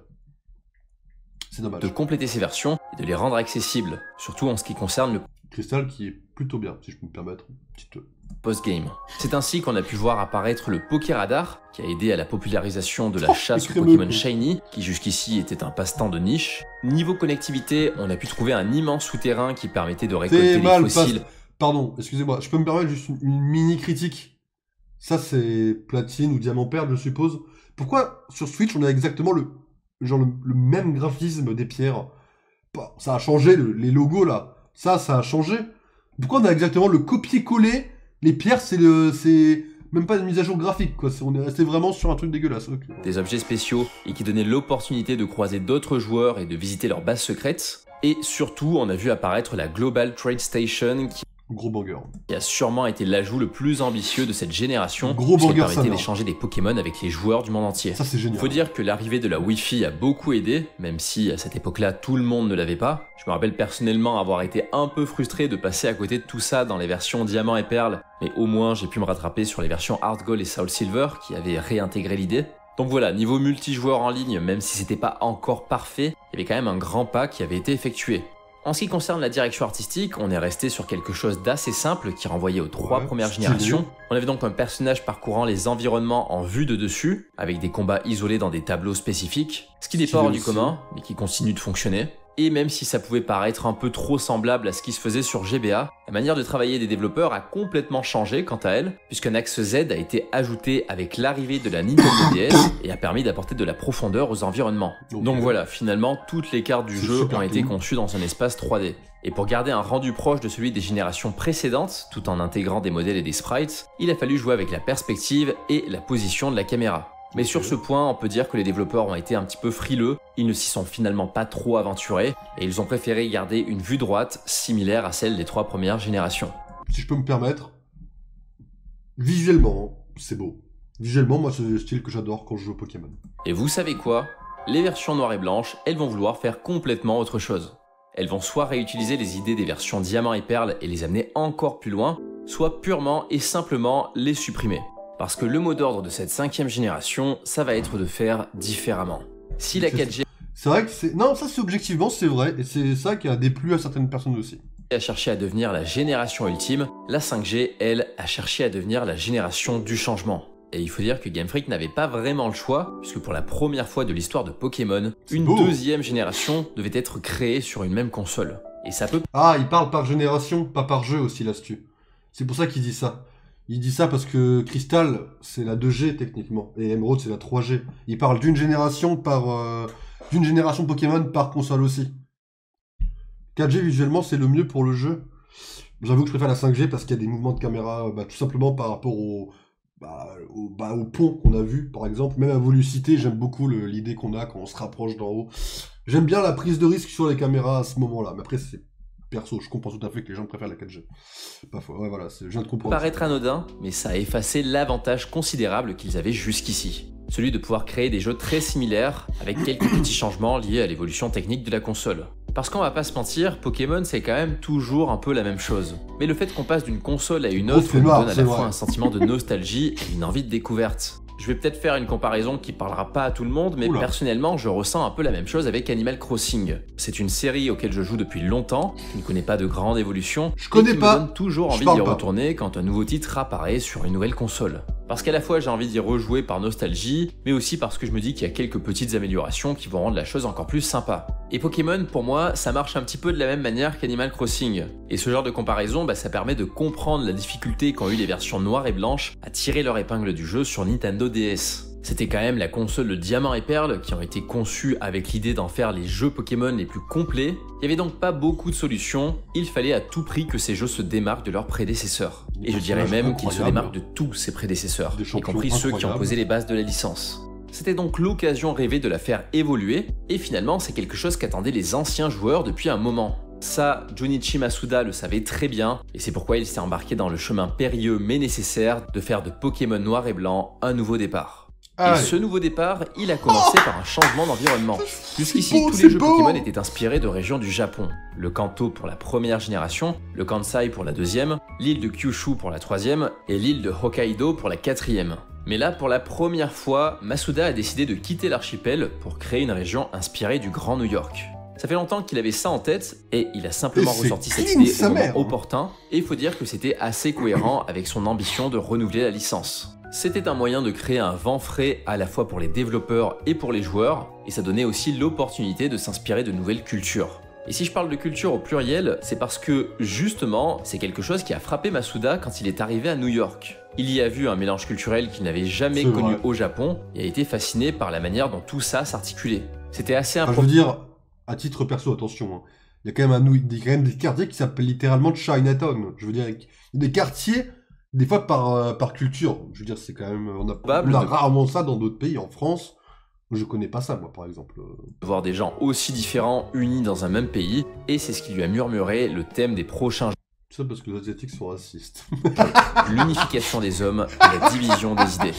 C'est dommage. De compléter ces versions et de les rendre accessibles, surtout en ce qui concerne le Crystal qui est plutôt bien, si je peux me permettre. Petite post-game. C'est ainsi qu'on a pu voir apparaître le Pokéradar, qui a aidé à la popularisation de la chasse aux Pokémon Shiny, qui jusqu'ici était un passe-temps de niche. Niveau connectivité, on a pu trouver un immense souterrain qui permettait de récolter des fossiles. Pardon, excusez-moi, je peux me permettre juste une mini critique. Ça, c'est platine ou diamant perle, je suppose. Pourquoi sur Switch, on a exactement le même graphisme des pierres? Ça a changé, les logos là. Ça a changé. Pourquoi on a exactement le copier-coller? Les pierres, c'est même pas une mise à jour graphique, quoi. On est resté vraiment sur un truc dégueulasse. Okay. Des objets spéciaux et qui donnaient l'opportunité de croiser d'autres joueurs et de visiter leurs bases secrètes. Et surtout, on a vu apparaître la Global Trade Station Gros banger. Qui a sûrement été l'ajout le plus ambitieux de cette génération. Gros banger, ça permettait d'échanger des Pokémon avec les joueurs du monde entier. Ça, c'est génial. Faut dire que l'arrivée de la Wi-Fi a beaucoup aidé, même si à cette époque-là, tout le monde ne l'avait pas. Je me rappelle personnellement avoir été un peu frustré de passer à côté de tout ça dans les versions Diamant et Perle, mais au moins j'ai pu me rattraper sur les versions Heart Gold et Soul Silver qui avaient réintégré l'idée. Donc voilà, niveau multijoueur en ligne, même si c'était pas encore parfait, il y avait quand même un grand pas qui avait été effectué. En ce qui concerne la direction artistique, on est resté sur quelque chose d'assez simple qui renvoyait aux 3 premières générations. On avait donc un personnage parcourant les environnements en vue de dessus, avec des combats isolés dans des tableaux spécifiques, ce qui n'est pas hors du commun, mais qui continue de fonctionner. Et même si ça pouvait paraître un peu trop semblable à ce qui se faisait sur GBA, la manière de travailler des développeurs a complètement changé quant à elle, puisqu'un axe Z a été ajouté avec l'arrivée de la Nintendo DS et a permis d'apporter de la profondeur aux environnements. Donc voilà, finalement, toutes les cartes du jeu ont été conçues dans un espace 3D. Et pour garder un rendu proche de celui des générations précédentes, tout en intégrant des modèles et des sprites, il a fallu jouer avec la perspective et la position de la caméra. Mais sur ce point, on peut dire que les développeurs ont été un petit peu frileux, ils ne s'y sont finalement pas trop aventurés, et ils ont préféré garder une vue droite similaire à celle des 3 premières générations. Si je peux me permettre, visuellement, c'est beau. Visuellement, moi, c'est le style que j'adore quand je joue au Pokémon. Et vous savez quoi? Les versions noires et blanches, elles vont vouloir faire complètement autre chose. Elles vont soit réutiliser les idées des versions Diamant et Perle et les amener encore plus loin, soit purement et simplement les supprimer. Parce que le mot d'ordre de cette 5e génération, ça va être de faire différemment. Si la 4G... C'est vrai que c'est... Non, ça c'est objectivement, c'est vrai, et c'est ça qui a déplu à certaines personnes aussi. A cherché à devenir la génération ultime, la 5G, elle, a cherché à devenir la génération du changement. Et il faut dire que Game Freak n'avait pas vraiment le choix, puisque pour la première fois de l'histoire de Pokémon, une 2e génération devait être créée sur une même console. Et ça peut... Ah, il parle par génération, pas par jeu aussi, l'astu. C'est pour ça qu'il dit ça. Il dit ça parce que Crystal, c'est la 2G techniquement, et Emerald, c'est la 3G. Il parle d'une génération Pokémon par console aussi. 4G visuellement, c'est le mieux pour le jeu. J'avoue que je préfère la 5G parce qu'il y a des mouvements de caméra, tout simplement par rapport au pont qu'on a vu, par exemple. Même à Volucité, j'aime beaucoup l'idée qu'on a quand on se rapproche d'en haut. J'aime bien la prise de risque sur les caméras à ce moment-là, mais après c'est... Perso, je comprends tout à fait que les gens préfèrent la 4G. Pas faux. Ouais, voilà, je viens de comprendre. Paraître anodin, mais ça a effacé l'avantage considérable qu'ils avaient jusqu'ici. Celui de pouvoir créer des jeux très similaires, avec quelques petits changements liés à l'évolution technique de la console. Parce qu'on va pas se mentir, Pokémon c'est quand même toujours un peu la même chose. Mais le fait qu'on passe d'une console à une autre nous donne à la fois un sentiment de nostalgie et une envie de découverte. Je vais peut-être faire une comparaison qui parlera pas à tout le monde, mais personnellement, je ressens un peu la même chose avec Animal Crossing. C'est une série auquel je joue depuis longtemps, qui ne connaît pas de grande évolution, et qui me donne toujours envie d'y retourner quand un nouveau titre apparaît sur une nouvelle console. Parce qu'à la fois j'ai envie d'y rejouer par nostalgie, mais aussi parce que je me dis qu'il y a quelques petites améliorations qui vont rendre la chose encore plus sympa. Et Pokémon, pour moi, ça marche un petit peu de la même manière qu'Animal Crossing. Et ce genre de comparaison, ça permet de comprendre la difficulté qu'ont eu les versions noires et blanches à tirer leur épingle du jeu sur Nintendo DS. C'était quand même la console de Diamant et Perle qui ont été conçues avec l'idée d'en faire les jeux Pokémon les plus complets. Il n'y avait donc pas beaucoup de solutions, il fallait à tout prix que ces jeux se démarquent de leurs prédécesseurs. Et je dirais même qu'ils se démarquent de tous ses prédécesseurs, y compris ceux qui ont posé les bases de la licence. C'était donc l'occasion rêvée de la faire évoluer, et finalement c'est quelque chose qu'attendaient les anciens joueurs depuis un moment. Ça, Junichi Masuda le savait très bien, et c'est pourquoi il s'est embarqué dans le chemin périlleux mais nécessaire de faire de Pokémon Noir et Blanc un nouveau départ. Et ce nouveau départ, il a commencé par un changement d'environnement. Jusqu'ici, tous les jeux Pokémon étaient inspirés de régions du Japon. Le Kanto pour la première génération, le Kansai pour la deuxième, l'île de Kyushu pour la troisième, et l'île de Hokkaido pour la quatrième. Mais là, pour la première fois, Masuda a décidé de quitter l'archipel pour créer une région inspirée du Grand New York. Ça fait longtemps qu'il avait ça en tête, et il a simplement ressorti cette idée au moment opportun, et il faut dire que c'était assez cohérent avec son ambition de renouveler la licence. C'était un moyen de créer un vent frais à la fois pour les développeurs et pour les joueurs, et ça donnait aussi l'opportunité de s'inspirer de nouvelles cultures. Et si je parle de culture au pluriel, c'est parce que, justement, c'est quelque chose qui a frappé Masuda quand il est arrivé à New York. Il y a vu un mélange culturel qu'il n'avait jamais connu au Japon et a été fasciné par la manière dont tout ça s'articulait. C'était assez je veux dire, à titre perso, attention, hein, il y a quand même des quartiers qui s'appellent littéralement Chinatown. Je veux dire, il y a des quartiers, des fois par culture. Je veux dire, c'est quand même... On a rarement ça dans d'autres pays. En France, je connais pas ça, moi, par exemple. Voir des gens aussi différents unis dans un même pays, et c'est ce qui lui a murmuré le thème des prochains ça parce que les Asiatiques sont racistes. L'unification des hommes et la division des idées.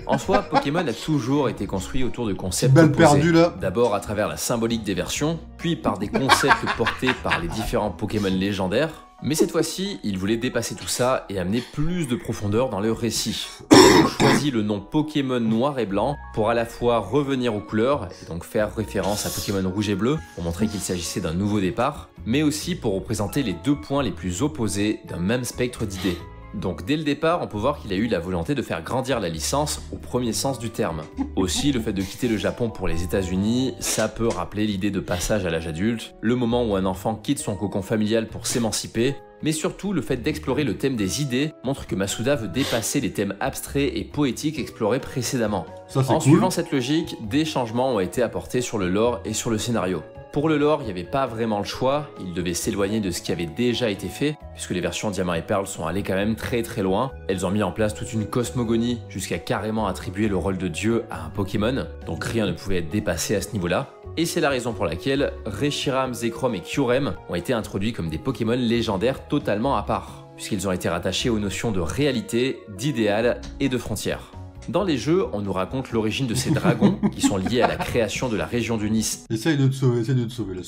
En soi, Pokémon a toujours été construit autour de concepts opposés. D'abord à travers la symbolique des versions, puis par des concepts portés par les différents Pokémon légendaires. Mais cette fois-ci, il voulait dépasser tout ça et amener plus de profondeur dans le récit. Il a choisi le nom Pokémon Noir et Blanc pour à la fois revenir aux couleurs, et donc faire référence à Pokémon Rouge et Bleu, pour montrer qu'il s'agissait d'un nouveau départ, mais aussi pour représenter les deux points les plus opposés d'un même spectre d'idées. Donc dès le départ, on peut voir qu'il a eu la volonté de faire grandir la licence au premier sens du terme. Aussi, le fait de quitter le Japon pour les États-Unis, ça peut rappeler l'idée de passage à l'âge adulte, le moment où un enfant quitte son cocon familial pour s'émanciper, mais surtout le fait d'explorer le thème des idées montre que Masuda veut dépasser les thèmes abstraits et poétiques explorés précédemment. En suivant cette logique, des changements ont été apportés sur le lore et sur le scénario. Pour le lore, il n'y avait pas vraiment le choix, il devait s'éloigner de ce qui avait déjà été fait, puisque les versions Diamant et Perle sont allées quand même très loin. Elles ont mis en place toute une cosmogonie, jusqu'à carrément attribuer le rôle de dieu à un Pokémon, donc rien ne pouvait être dépassé à ce niveau-là. Et c'est la raison pour laquelle Reshiram, Zekrom et Kyurem ont été introduits comme des Pokémon légendaires totalement à part, puisqu'ils ont été rattachés aux notions de réalité, d'idéal et de frontières. Dans les jeux, on nous raconte l'origine de ces dragons qui sont liés à la création de la région du Nice. Essaye de te sauver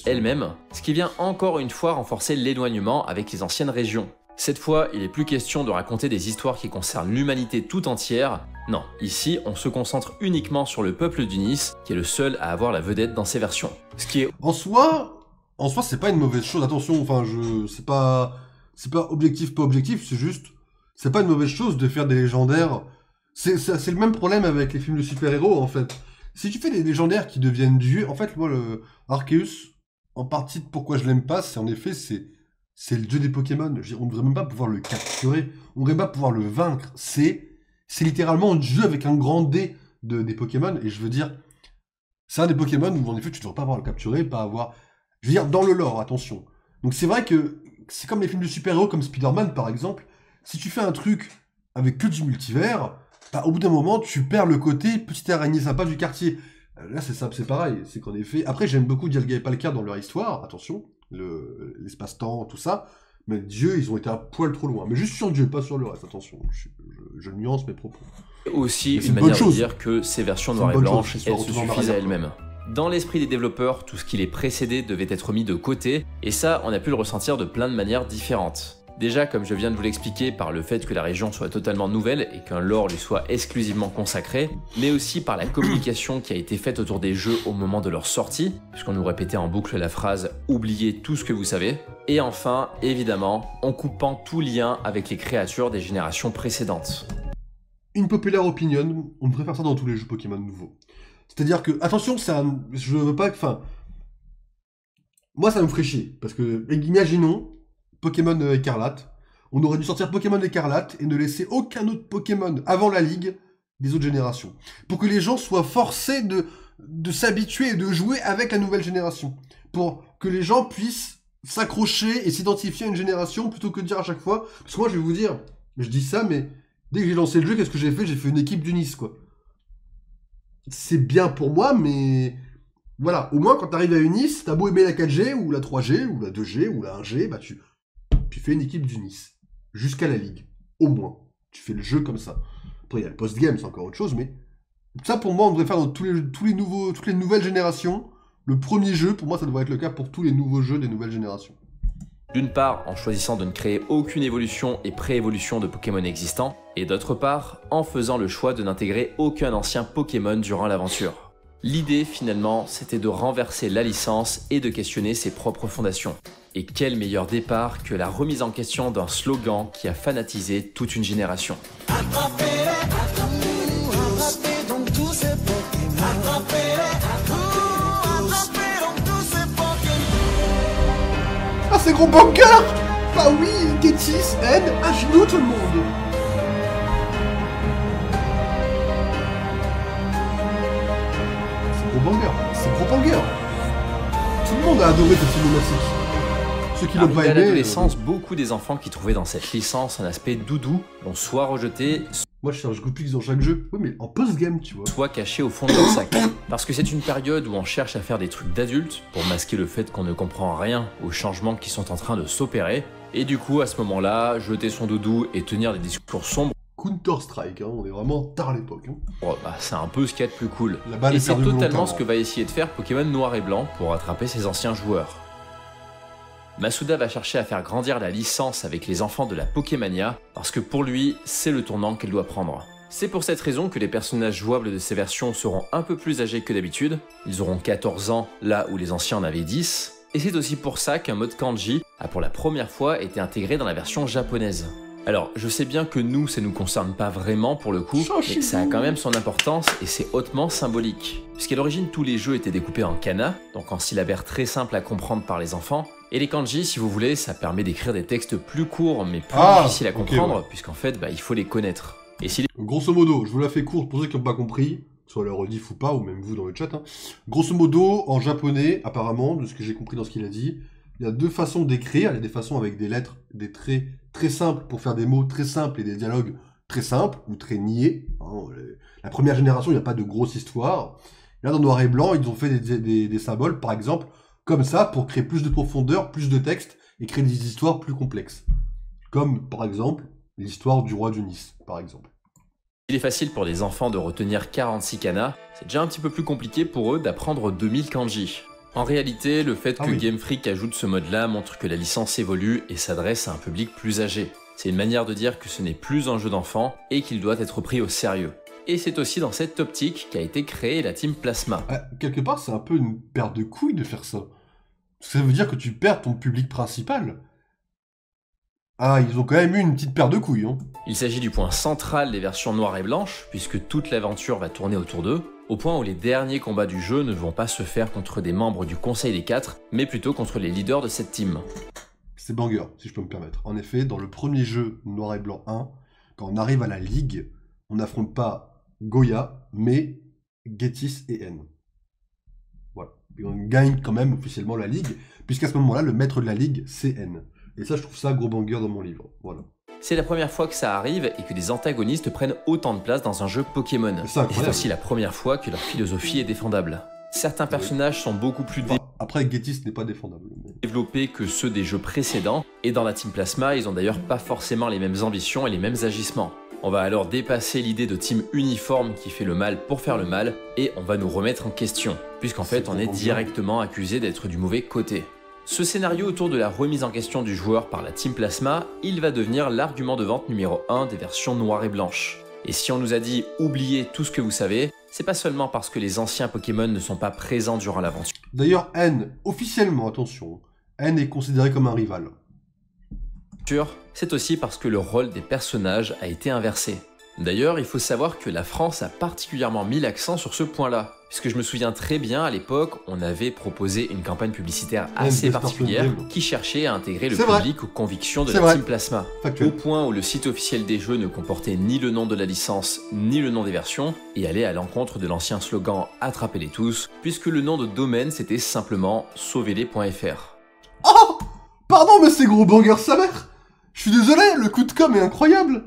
elle-même, ce qui vient encore une fois renforcer l'éloignement avec les anciennes régions. Cette fois, il n'est plus question de raconter des histoires qui concernent l'humanité tout entière. Non, ici, on se concentre uniquement sur le peuple du Nice, qui est le seul à avoir la vedette dans ces versions. Ce qui est... En soi, c'est pas une mauvaise chose. Attention, enfin, c'est pas objectif, c'est juste... C'est pas une mauvaise chose de faire des légendaires... C'est le même problème avec les films de super-héros, en fait. Si tu fais des légendaires qui deviennent dieux... En fait, moi, le Arceus, en partie de pourquoi je l'aime pas, c'est en effet, c'est le dieu des Pokémon. On ne devrait même pas pouvoir le capturer. On ne devrait pas pouvoir le vaincre. C'est littéralement un dieu avec un grand D des Pokémon. Et je veux dire, c'est un des Pokémon où, en effet, tu ne devrais pas avoir le capturer, pas avoir... Je veux dire, dans le lore, attention. Donc c'est vrai que c'est comme les films de super-héros, comme Spider-Man, par exemple. Si tu fais un truc avec que du multivers... Bah, au bout d'un moment, tu perds le côté petite araignée sympa du quartier. Là, c'est simple, c'est pareil. C'est qu'en effet... Après, j'aime beaucoup Dialga et Palkia dans leur histoire, attention, l'espace-temps, tout ça. Mais Dieu, ils ont été un poil trop loin. Mais juste sur Dieu, pas sur le reste, attention. Je nuance mes propos. Aussi, une manière de dire que ces versions noires et blanches, elles se suffisent à elles-mêmes. Dans l'esprit des développeurs, tout ce qui les précédait devait être mis de côté, et ça, on a pu le ressentir de plein de manières différentes. Déjà, comme je viens de vous l'expliquer, par le fait que la région soit totalement nouvelle et qu'un lore lui soit exclusivement consacré, mais aussi par la communication qui a été faite autour des jeux au moment de leur sortie, puisqu'on nous répétait en boucle la phrase « Oubliez tout ce que vous savez ». Et enfin, évidemment, en coupant tout lien avec les créatures des générations précédentes. Une populaire opinion, on devrait faire ça dans tous les jeux Pokémon nouveaux. C'est-à-dire que, attention, je veux pas que... Enfin, moi, ça me ferait chier, parce que, imaginons, Pokémon Écarlate. On aurait dû sortir Pokémon Écarlate et ne laisser aucun autre Pokémon avant la ligue des autres générations. Pour que les gens soient forcés de s'habituer et de jouer avec la nouvelle génération. Pour que les gens puissent s'accrocher et s'identifier à une génération plutôt que de dire à chaque fois... Parce que moi, je vais vous dire, je dis ça, mais dès que j'ai lancé le jeu, qu'est-ce que j'ai fait? J'ai fait une équipe du Nice, quoi. C'est bien pour moi, mais... Voilà, au moins, quand t'arrives à une Nice, t'as beau aimer la 4G, ou la 3G, ou la 2G, ou la 1G, bah tu fais une équipe du Nice. Jusqu'à la Ligue. Au moins. Tu fais le jeu comme ça. Après, il y a le post-game, c'est encore autre chose, mais... Ça, pour moi, on devrait faire dans toutes les nouvelles générations. Le premier jeu, pour moi, ça devrait être le cas pour tous les nouveaux jeux des nouvelles générations. D'une part, en choisissant de ne créer aucune évolution et pré-évolution de Pokémon existants, et d'autre part, en faisant le choix de n'intégrer aucun ancien Pokémon durant l'aventure. L'idée, finalement, c'était de renverser la licence et de questionner ses propres fondations. Et quel meilleur départ que la remise en question d'un slogan qui a fanatisé toute une génération. c'est gros banger. Bah oui, Getis, N, à genoux tout le monde. C'est gros banger, c'est gros banger. Tout le monde a adoré cette cinématique. Ceux qui l'ont pas à aimé... l'adolescence, beaucoup des enfants qui trouvaient dans cette licence un aspect doudou l'ont soit rejeté, Moi je cherche Goopix dans chaque jeu. Oui mais en post-game tu vois. soit caché au fond de leur sac. Parce que c'est une période où on cherche à faire des trucs d'adultes pour masquer le fait qu'on ne comprend rien aux changements qui sont en train de s'opérer. Et du coup, à ce moment-là, jeter son doudou et tenir des discours sombres, Counter-Strike, hein, on est vraiment tard à l'époque. Hein. c'est un peu ce qu'il y a de plus cool. La balle Et est c'est perdue totalement volontairement. ce que va essayer de faire Pokémon Noir et Blanc pour rattraper ses anciens joueurs. Masuda va chercher à faire grandir la licence avec les enfants de la Pokémania, parce que pour lui, c'est le tournant qu'elle doit prendre. C'est pour cette raison que les personnages jouables de ces versions seront un peu plus âgés que d'habitude, ils auront 14 ans là où les anciens en avaient 10, et c'est aussi pour ça qu'un mode kanji a pour la première fois été intégré dans la version japonaise. Alors, je sais bien que nous, ça nous concerne pas vraiment pour le coup, mais ça a quand même son importance et c'est hautement symbolique. Puisqu'à l'origine, tous les jeux étaient découpés en kana, donc en syllabaire très simple à comprendre par les enfants, et les kanji, si vous voulez, ça permet d'écrire des textes plus courts mais plus difficiles à comprendre, puisqu'en fait, il faut les connaître. Et si Grosso modo, je vous la fais courte pour ceux qui n'ont pas compris, soit le rediff ou pas, ou même vous dans le chat. Hein. Grosso modo, en japonais, apparemment, de ce que j'ai compris dans ce qu'il a dit, il y a deux façons d'écrire. Il y a des façons avec des lettres, des traits très simples pour faire des mots très simples et des dialogues très simples ou très niais. Hein, la première génération, il n'y a pas de grosse histoire. Là, dans Noir et Blanc, ils ont fait des symboles, par exemple, comme ça, pour créer plus de profondeur, plus de texte, et créer des histoires plus complexes. Comme, par exemple, l'histoire du roi de Nice, par exemple. il est facile pour des enfants de retenir 46 kanas, c'est déjà un petit peu plus compliqué pour eux d'apprendre 2000 kanji. En réalité, le fait que Game Freak ajoute ce mode-là montre que la licence évolue et s'adresse à un public plus âgé. C'est une manière de dire que ce n'est plus un jeu d'enfant et qu'il doit être pris au sérieux. Et c'est aussi dans cette optique qu'a été créée la Team Plasma. Quelque part, c'est un peu une perte de couilles de faire ça. Ça veut dire que tu perds ton public principal. Ah, ils ont quand même eu une petite paire de couilles, hein. Il s'agit du point central des versions noires et blanches, puisque toute l'aventure va tourner autour d'eux, au point où les derniers combats du jeu ne vont pas se faire contre des membres du Conseil des 4, mais plutôt contre les leaders de cette team. C'est banger, si je peux me permettre. En effet, dans le premier jeu Noir et Blanc 1, quand on arrive à la Ligue, on n'affronte pas Goya, mais Getis et N. Voilà. Et on gagne quand même officiellement la Ligue, puisqu'à ce moment-là, le maître de la Ligue, c'est N. Et ça, je trouve ça gros banger dans mon livre. Voilà. C'est la première fois que ça arrive et que des antagonistes prennent autant de place dans un jeu Pokémon. Et c'est aussi la première fois que leur philosophie est défendable. Certains personnages sont beaucoup plus après, Getis n'est pas défendable. développés que ceux des jeux précédents, et dans la Team Plasma, ils ont d'ailleurs pas forcément les mêmes ambitions et les mêmes agissements. On va alors dépasser l'idée de team uniforme qui fait le mal pour faire le mal, et on va nous remettre en question, puisqu'en fait on est directement accusé d'être du mauvais côté. Ce scénario autour de la remise en question du joueur par la Team Plasma, il va devenir l'argument de vente numéro 1 des versions noires et blanches. Et si on nous a dit « oubliez tout ce que vous savez », c'est pas seulement parce que les anciens Pokémon ne sont pas présents durant l'aventure. D'ailleurs, N, officiellement, attention, N est considéré comme un rival. C'est aussi parce que le rôle des personnages a été inversé. D'ailleurs, il faut savoir que la France a particulièrement mis l'accent sur ce point-là. Puisque je me souviens très bien, à l'époque, on avait proposé une campagne publicitaire assez particulière qui cherchait à intégrer le public aux convictions de la Team Plasma. Au point où le site officiel des jeux ne comportait ni le nom de la licence, ni le nom des versions, et allait à l'encontre de l'ancien slogan « Attrapez-les tous », puisque le nom de domaine c'était simplement « sauvez-les.fr ». Oh, pardon, mais c'est gros banger sa mère. Je suis désolé, le coup de com' est incroyable.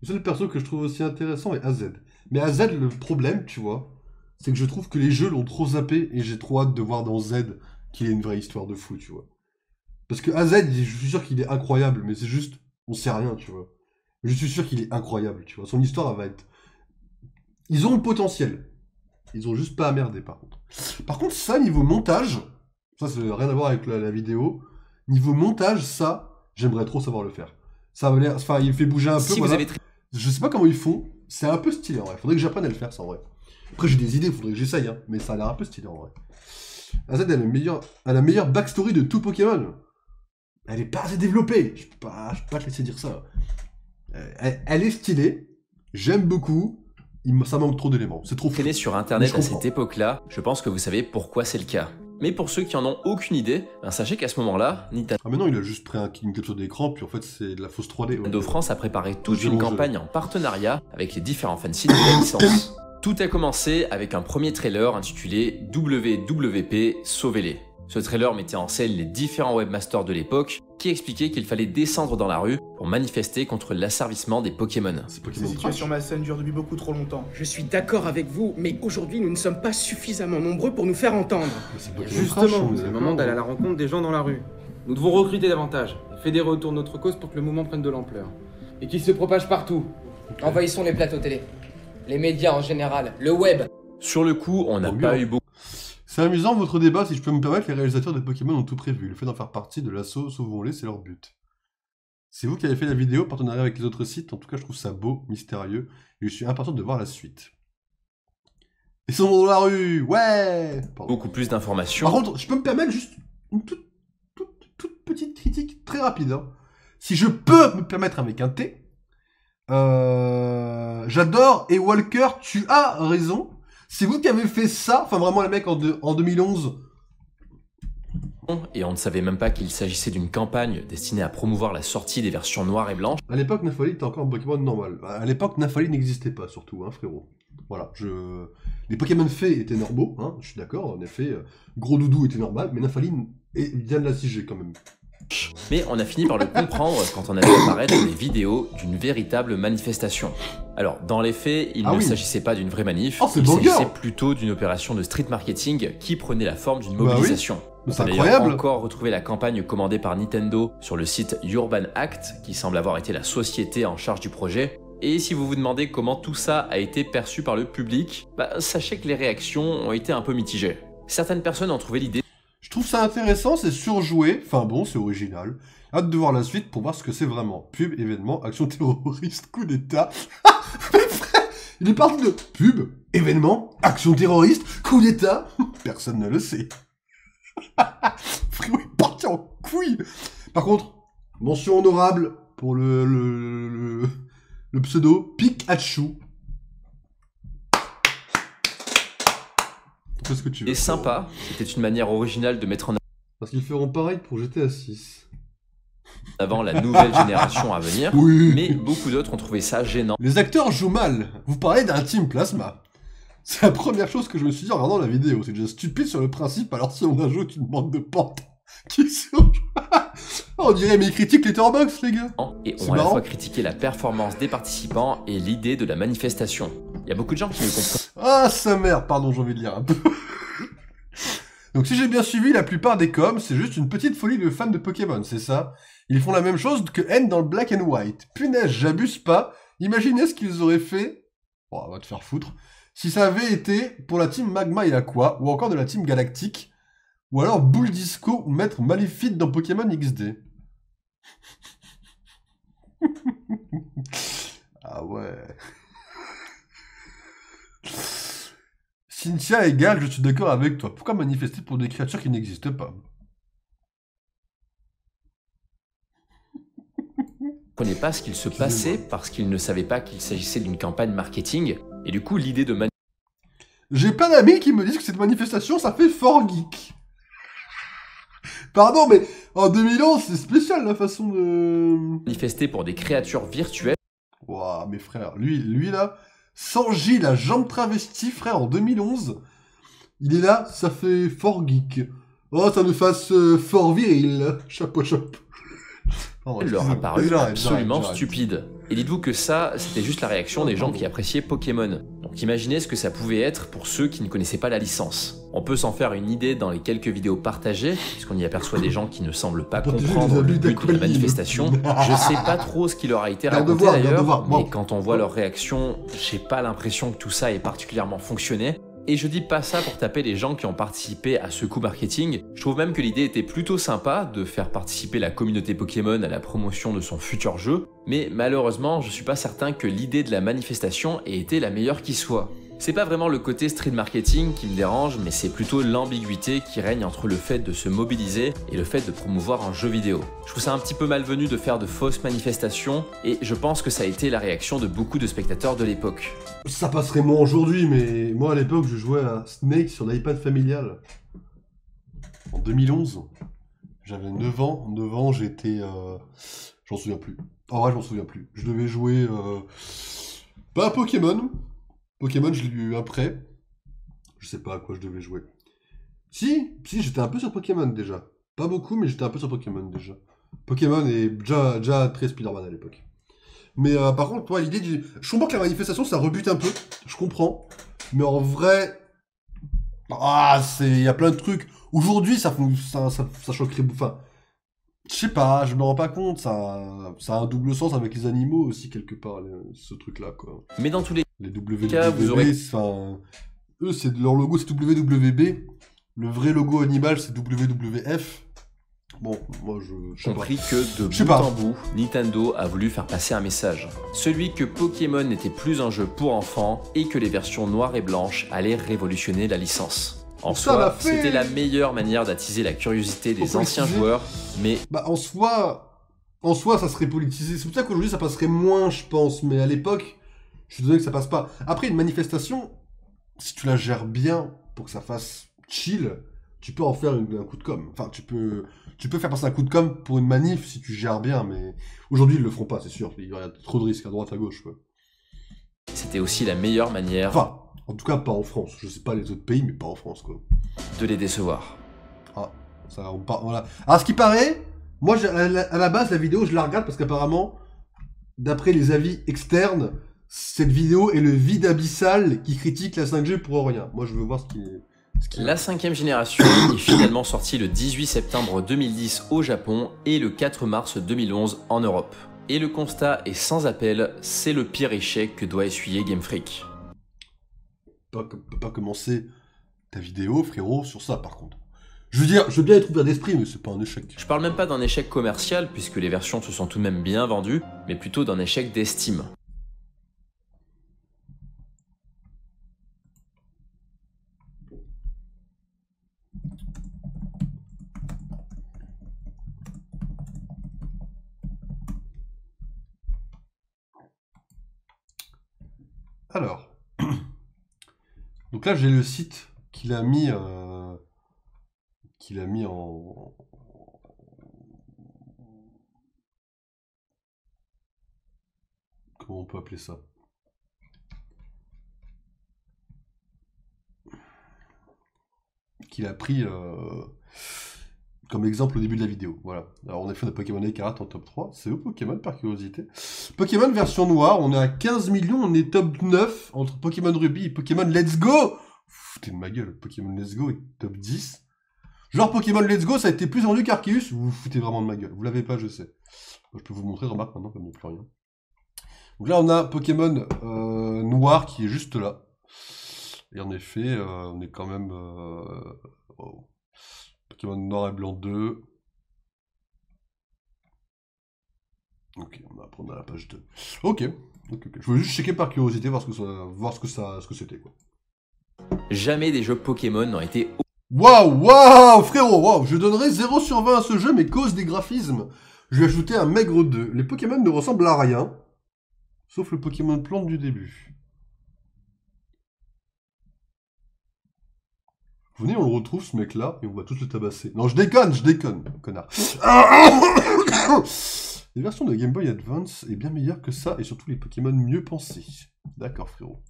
Le seul perso que je trouve aussi intéressant est AZ. Mais AZ, le problème, tu vois, c'est que je trouve que les jeux l'ont trop zappé et j'ai trop hâte de voir dans Z qu'il y ait une vraie histoire de fou, tu vois. Parce que AZ, je suis sûr qu'il est incroyable, mais c'est juste, on sait rien, tu vois. Je suis sûr qu'il est incroyable, tu vois. Son histoire, elle va être... Ils ont le potentiel. Ils ont juste pas à merder, par contre. Par contre, ça, niveau montage, ça, ça n'a rien à voir avec la vidéo. Niveau montage, ça, j'aimerais trop savoir le faire. Ça a l'air... Enfin, il fait bouger un peu, si voilà. Vous avez... Je sais pas comment ils font. C'est un peu stylé, en vrai. Faudrait que j'apprenne à le faire, ça, en vrai. Après, j'ai des idées, faudrait que j'essaye, hein. Mais ça a l'air un peu stylé, en vrai. AZ, elle a la meilleure backstory de tout Pokémon. Elle est pas assez développée. Je peux pas te laisser dire ça. Elle est stylée. J'aime beaucoup. Ça manque trop d'éléments. C'est trop fou. Traîner sur internet à cette époque-là, je pense que vous savez pourquoi c'est le cas. Mais pour ceux qui en ont aucune idée, sachez qu'à ce moment-là, Nintendo Ah mais non, il a juste pris une capture d'écran, puis en fait c'est de la fausse 3D. Ouais. France a préparé toute une campagne en partenariat avec les différents fansites de la licence. Tout a commencé avec un premier trailer intitulé WWP Sauvez-les. Ce trailer mettait en scène les différents webmasters de l'époque qui expliquaient qu'il fallait descendre dans la rue pour manifester contre l'asservissement des Pokémon. La situation malsaine dure depuis beaucoup trop longtemps. Je suis d'accord avec vous, mais aujourd'hui nous ne sommes pas suffisamment nombreux pour nous faire entendre. Justement, c'est le moment d'aller à la rencontre des gens dans la rue. Nous devons recruter davantage, fédérer autour de notre cause pour que le mouvement prenne de l'ampleur. Et qu'il se propage partout. Envahissons les plateaux télé, les médias en général, le web. Sur le coup, on n'a pas eu beaucoup. C'est amusant votre débat, si je peux me permettre, les réalisateurs de Pokémon ont tout prévu. Le fait d'en faire partie de l'assaut Sauvons-les, c'est leur but. C'est vous qui avez fait la vidéo, partenariat avec les autres sites, en tout cas je trouve ça beau, mystérieux, et je suis impatient de voir la suite. Ils sont dans la rue, ouais. Pardon. Beaucoup plus d'informations. Par contre, je peux me permettre juste une toute petite critique très rapide. Hein. Si je peux me permettre avec un T, j'adore, et Walker, tu as raison. C'est vous qui avez fait ça, enfin vraiment les mecs en 2011. Et on ne savait même pas qu'il s'agissait d'une campagne destinée à promouvoir la sortie des versions noires et blanches. À l'époque, Nafali était encore un Pokémon normal. À l'époque, Nafali n'existait pas surtout, hein, frérot. Voilà, les Pokémon faits étaient normaux, hein, je suis d'accord, en effet. Gros Doudou était normal, mais Nafali vient de la 6G quand même. Mais on a fini par le comprendre quand on a vu apparaître les vidéos d'une véritable manifestation. Alors, dans les faits, il ne s'agissait pas d'une vraie manif, il s'agissait plutôt d'une opération de street marketing qui prenait la forme d'une mobilisation. Oui. On peut d'ailleurs encore retrouver la campagne commandée par Nintendo sur le site Urban Act, qui semble avoir été la société en charge du projet. Et si vous vous demandez comment tout ça a été perçu par le public, sachez que les réactions ont été un peu mitigées. Certaines personnes ont trouvé l'idée... Je trouve ça intéressant, c'est surjoué, enfin bon, c'est original. Hâte de voir la suite pour voir ce que c'est vraiment. Pub, événement, action terroriste, coup d'état. Mais frère, il est parti de pub, événement, action terroriste, coup d'état. Personne ne le sait. Frérot, il est parti en couille. Par contre, mention honorable pour le pseudo Pikachu. Ce que tu veux. Et sympa, c'était une manière originale de mettre en Parce qu'ils feront pareil pour GTA 6. Avant la nouvelle génération à venir, mais beaucoup d'autres ont trouvé ça gênant. Les acteurs jouent mal. Vous parlez d'un Team Plasma. C'est la première chose que je me suis dit en regardant la vidéo. C'est déjà stupide sur le principe, alors si on ajoute une bande de pentes qui surjoue. On dirait mais ils critiquent Letterboxd, les gars. Et ont à la fois critiqué la performance des participants et l'idée de la manifestation. Il y a beaucoup de gens qui ne comprennent. Ah, sa mère, pardon, j'ai envie de lire un peu. Donc si j'ai bien suivi, la plupart des coms, c'est juste une petite folie de fans de Pokémon, c'est ça? Ils font la même chose que N dans le Black and White. Punaise, j'abuse pas. Imaginez ce qu'ils auraient fait... Oh, on va te faire foutre. Si ça avait été pour la team Magma et Aqua, ou encore de la team Galactique, ou alors Bull Disco ou Maître Maléfique dans Pokémon XD. Ah ouais... Cynthia et Gal, je suis d'accord avec toi. Pourquoi manifester pour des créatures qui n'existent pas? Ils ne comprenaient pas ce qu'il se passait parce qu'ils ne savaient pas qu'il s'agissait d'une campagne marketing. Et du coup, l'idée de J'ai plein d'amis qui me disent que cette manifestation, ça fait fort geek. Pardon, mais en 2011, c'est spécial la façon de... manifester pour des créatures virtuelles. Waouh, mes frères, lui là... Sanji, la jambe travestie, frère, en 2011, il est là, ça fait fort geek. Oh, ça nous fasse fort viril. Chapeau. Leur a paru absolument stupide. Et dites-vous que ça, c'était juste la réaction des gens qui appréciaient Pokémon. Donc imaginez ce que ça pouvait être pour ceux qui ne connaissaient pas la licence. On peut s'en faire une idée dans les quelques vidéos partagées, puisqu'on y aperçoit des gens qui ne semblent pas comprendre le but de la manifestation. Je sais pas trop ce qui leur a été raconté d'ailleurs, mais quand on voit leur réaction, j'ai pas l'impression que tout ça ait particulièrement fonctionné. Et je dis pas ça pour taper les gens qui ont participé à ce coup marketing, je trouve même que l'idée était plutôt sympa de faire participer la communauté Pokémon à la promotion de son futur jeu, mais malheureusement je suis pas certain que l'idée de la manifestation ait été la meilleure qui soit. C'est pas vraiment le côté street marketing qui me dérange, mais c'est plutôt l'ambiguïté qui règne entre le fait de se mobiliser et le fait de promouvoir un jeu vidéo. Je trouve ça un petit peu malvenu de faire de fausses manifestations, et je pense que ça a été la réaction de beaucoup de spectateurs de l'époque. Ça passerait moins aujourd'hui, mais moi à l'époque je jouais à Snake sur l'iPad familial. En 2011, j'avais 9 ans. 9 ans, j'étais... J'en souviens plus. En vrai, je m'en souviens plus. Je devais jouer... Pas à Pokémon. Pokémon, je l'ai eu après. Je sais pas à quoi je devais jouer. Si, j'étais un peu sur Pokémon déjà. Pas beaucoup, mais j'étais un peu sur Pokémon déjà. Pokémon est déjà très Spider-Man à l'époque. Mais par contre, toi, l'idée du... Je comprends que la manifestation, ça rebute un peu. Je comprends. Mais en vrai... il y a plein de trucs. Aujourd'hui, ça choquerait... Enfin, je sais pas, je me rends pas compte. Ça a un double sens avec les animaux aussi, quelque part, ce truc-là, quoi. Mais dans tous les cas, vous aurez... Eux, leur logo, c'est WWB. Le vrai logo animal, c'est WWF. Bon, moi, je sais compris pas. Que de bout en bout, Nintendo a voulu faire passer un message. Celui que Pokémon n'était plus un jeu pour enfants et que les versions noires et blanches allaient révolutionner la licence. En soi, c'était la meilleure manière d'attiser la curiosité des anciens joueurs, mais... Bah, en soi, ça serait politisé. C'est pour ça qu'aujourd'hui, ça passerait moins, je pense. Mais à l'époque, je suis désolé que ça passe pas. Après, une manifestation, si tu la gères bien pour que ça fasse chill, tu peux en faire un coup de com'. Enfin, tu peux faire passer un coup de com' pour une manif si tu gères bien, mais aujourd'hui, ils le feront pas, c'est sûr. Il y a trop de risques à droite, à gauche, quoi. C'était aussi la meilleure manière... Enfin, en tout cas, pas en France. Je sais pas les autres pays, mais pas en France, quoi. De les décevoir. Ah, ça, voilà. Alors, ce qui paraît, moi, à la base, la vidéo, je la regarde parce qu'apparemment, d'après les avis externes, cette vidéo est le vide abyssal qui critique la 5G pour rien. Moi, je veux voir ce qui est... La 5e génération est finalement sortie le 18 septembre 2010 au Japon et le 4 mars 2011 en Europe. Et le constat est sans appel, c'est le pire échec que doit essuyer Game Freak. Peut pas commencer ta vidéo, frérot, sur ça par contre. Je veux dire, je veux bien être ouvert d'esprit, mais c'est pas un échec. Je parle même pas d'un échec commercial, puisque les versions se sont tout de même bien vendues, mais plutôt d'un échec d'estime. Alors, donc là j'ai le site qu'il a mis en... Comment on peut appeler ça? Qu'il a pris comme exemple au début de la vidéo. Voilà. Alors en effet, on a Pokémon Écarlate en top 3. C'est où Pokémon par curiosité? Pokémon version noire, on est à 15 millions, on est top 9 entre Pokémon Ruby et Pokémon Let's Go. Foutez de ma gueule, Pokémon Let's Go est top 10. Genre Pokémon Let's Go, ça a été plus vendu qu'Arceus. Vous vous foutez vraiment de ma gueule. Vous l'avez pas, je sais. Je peux vous montrer, remarque maintenant, comme il n'y a plus rien. Donc là, on a Pokémon noir qui est juste là. Et en effet, on est quand même... Oh. Pokémon noir et blanc 2. Ok, on a la page 2. Ok. Je voulais juste checker par curiosité, voir ce que c'était, quoi. Jamais des jeux Pokémon n'ont été... Waouh, frérot, waouh. Je donnerais 0 sur 20 à ce jeu, mais cause des graphismes. Je vais ajouter un maigre 2. Les Pokémon ne ressemblent à rien, sauf le Pokémon plante du début. Venez, on le retrouve, ce mec-là, et on va tous le tabasser. Non, je déconne, connard. Les versions de Game Boy Advance est bien meilleure que ça, et surtout les Pokémon mieux pensés. D'accord, frérot.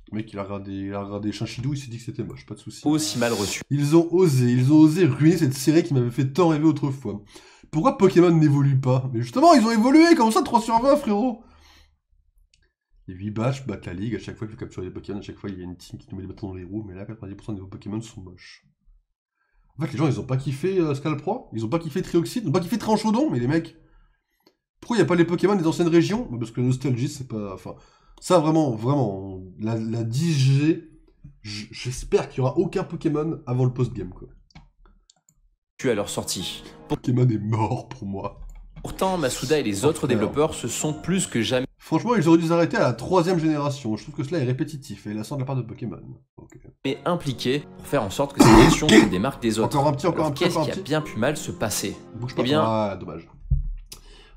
Le mec, il a regardé Chinchidou, il s'est dit que c'était moche, pas de soucis. Aussi mal reçu. Ils ont osé ruiner cette série qui m'avait fait tant rêver autrefois. Pourquoi Pokémon n'évolue pas? Mais justement, ils ont évolué, comme ça, 3 sur 20, frérot. Les 8 bâches battent la ligue, à chaque fois que tu captures des Pokémon, à chaque fois il y a une team qui nous met des bâtons dans les roues, mais là 90% de vos Pokémon sont moches. En fait les gens ils ont pas kiffé Scalpro, ils ont pas kiffé Trioxide, ils ont pas kiffé Tranchodon, mais les mecs... Pourquoi il n'y a pas les Pokémon des anciennes régions? Parce que la nostalgie c'est pas... Enfin, ça vraiment, la 10G, j'espère qu'il y aura aucun Pokémon avant le post-game quoi. À leur sortie. Pokémon est mort pour moi. Pourtant, Masuda et les autres développeurs se sont plus que jamais... Franchement, ils auraient dû s'arrêter à la 3e génération. Je trouve que cela est répétitif et lassant de la part de Pokémon. Okay. Mais impliqués pour faire en sorte que cette version se démarque des autres. Encore un petit. Qu'est-ce qui a bien pu mal se passer? Bouge pas. Ah, dommage.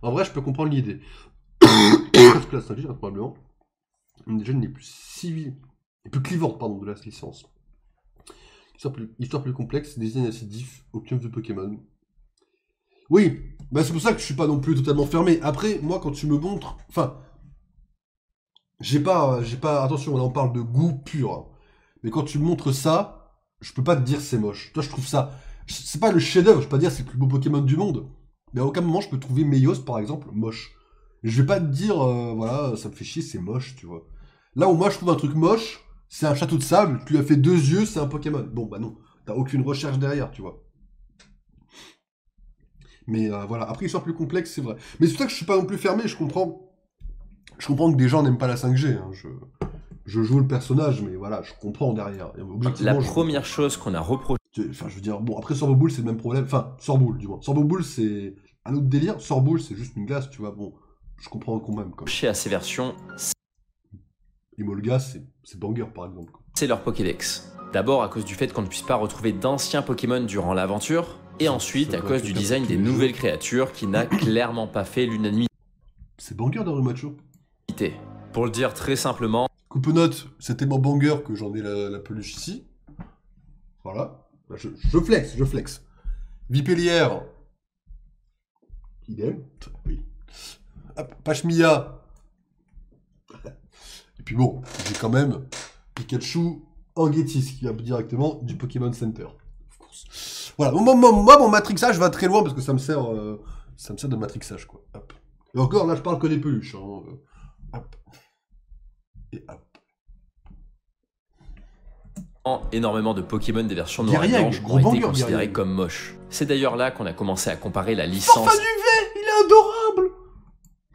En vrai, je peux comprendre l'idée. Parce que la stratégie, probablement, déjà, n'est plus clivante, pardon, de la licence. Histoire plus complexe, design incisif, aucun vieux Pokémon. Oui, bah c'est pour ça que je suis pas non plus totalement fermé. Après, moi, quand tu me montres... Enfin... J'ai pas... Attention, là, on parle de goût pur. Hein. Mais quand tu me montres ça, je peux pas te dire c'est moche. Toi, je trouve ça... C'est pas le chef-d'œuvre, je peux pas dire c'est le plus beau Pokémon du monde. Mais à aucun moment, je peux trouver Meios, par exemple, moche. Je vais pas te dire, voilà, ça me fait chier, c'est moche, tu vois. Là où moi, je trouve un truc moche, c'est un château de sable, tu lui as fait 2 yeux, c'est un Pokémon. Bon, bah non, t'as aucune recherche derrière, tu vois. Mais voilà, après, histoire plus complexe, c'est vrai. Mais c'est pour ça que je suis pas non plus fermé, je comprends que des gens n'aiment pas la 5G. Hein. Je joue le personnage, mais voilà, je comprends derrière. La première chose qu'on a reproché... Enfin, je veux dire, bon, après Sorboule, c'est le même problème. Enfin, Sorboule, du moins. Sorboule, c'est un autre délire. Sorboule, c'est juste une glace, tu vois. Bon, je comprends quand même. Chez à ces versions... Emolga, c'est banger, par exemple. C'est leur Pokédex. D'abord à cause du fait qu'on ne puisse pas retrouver d'anciens Pokémon durant l'aventure, et ensuite à cause du design des nouvelles créatures qui n'a clairement pas fait l'unanimité. C'est banger d'Arumacho. Pour le dire très simplement... Coupe-note, c'est tellement banger que j'en ai la peluche ici. Voilà. Je flex. Vipellière. Idem. Oui. Pachmilla. Et puis bon, j'ai quand même Pikachu Anguetis qui vient directement du Pokémon Center. Of course. Voilà. Moi, mon matrixage va très loin parce que ça me sert de matrixage, quoi. Hop. Et encore, là, je parle que des peluches. Hein. Hop. Et hop. Énormément de Pokémon des versions noires et blanches ont été considérés comme moches. C'est d'ailleurs là qu'on a commencé à comparer la licence il est adorable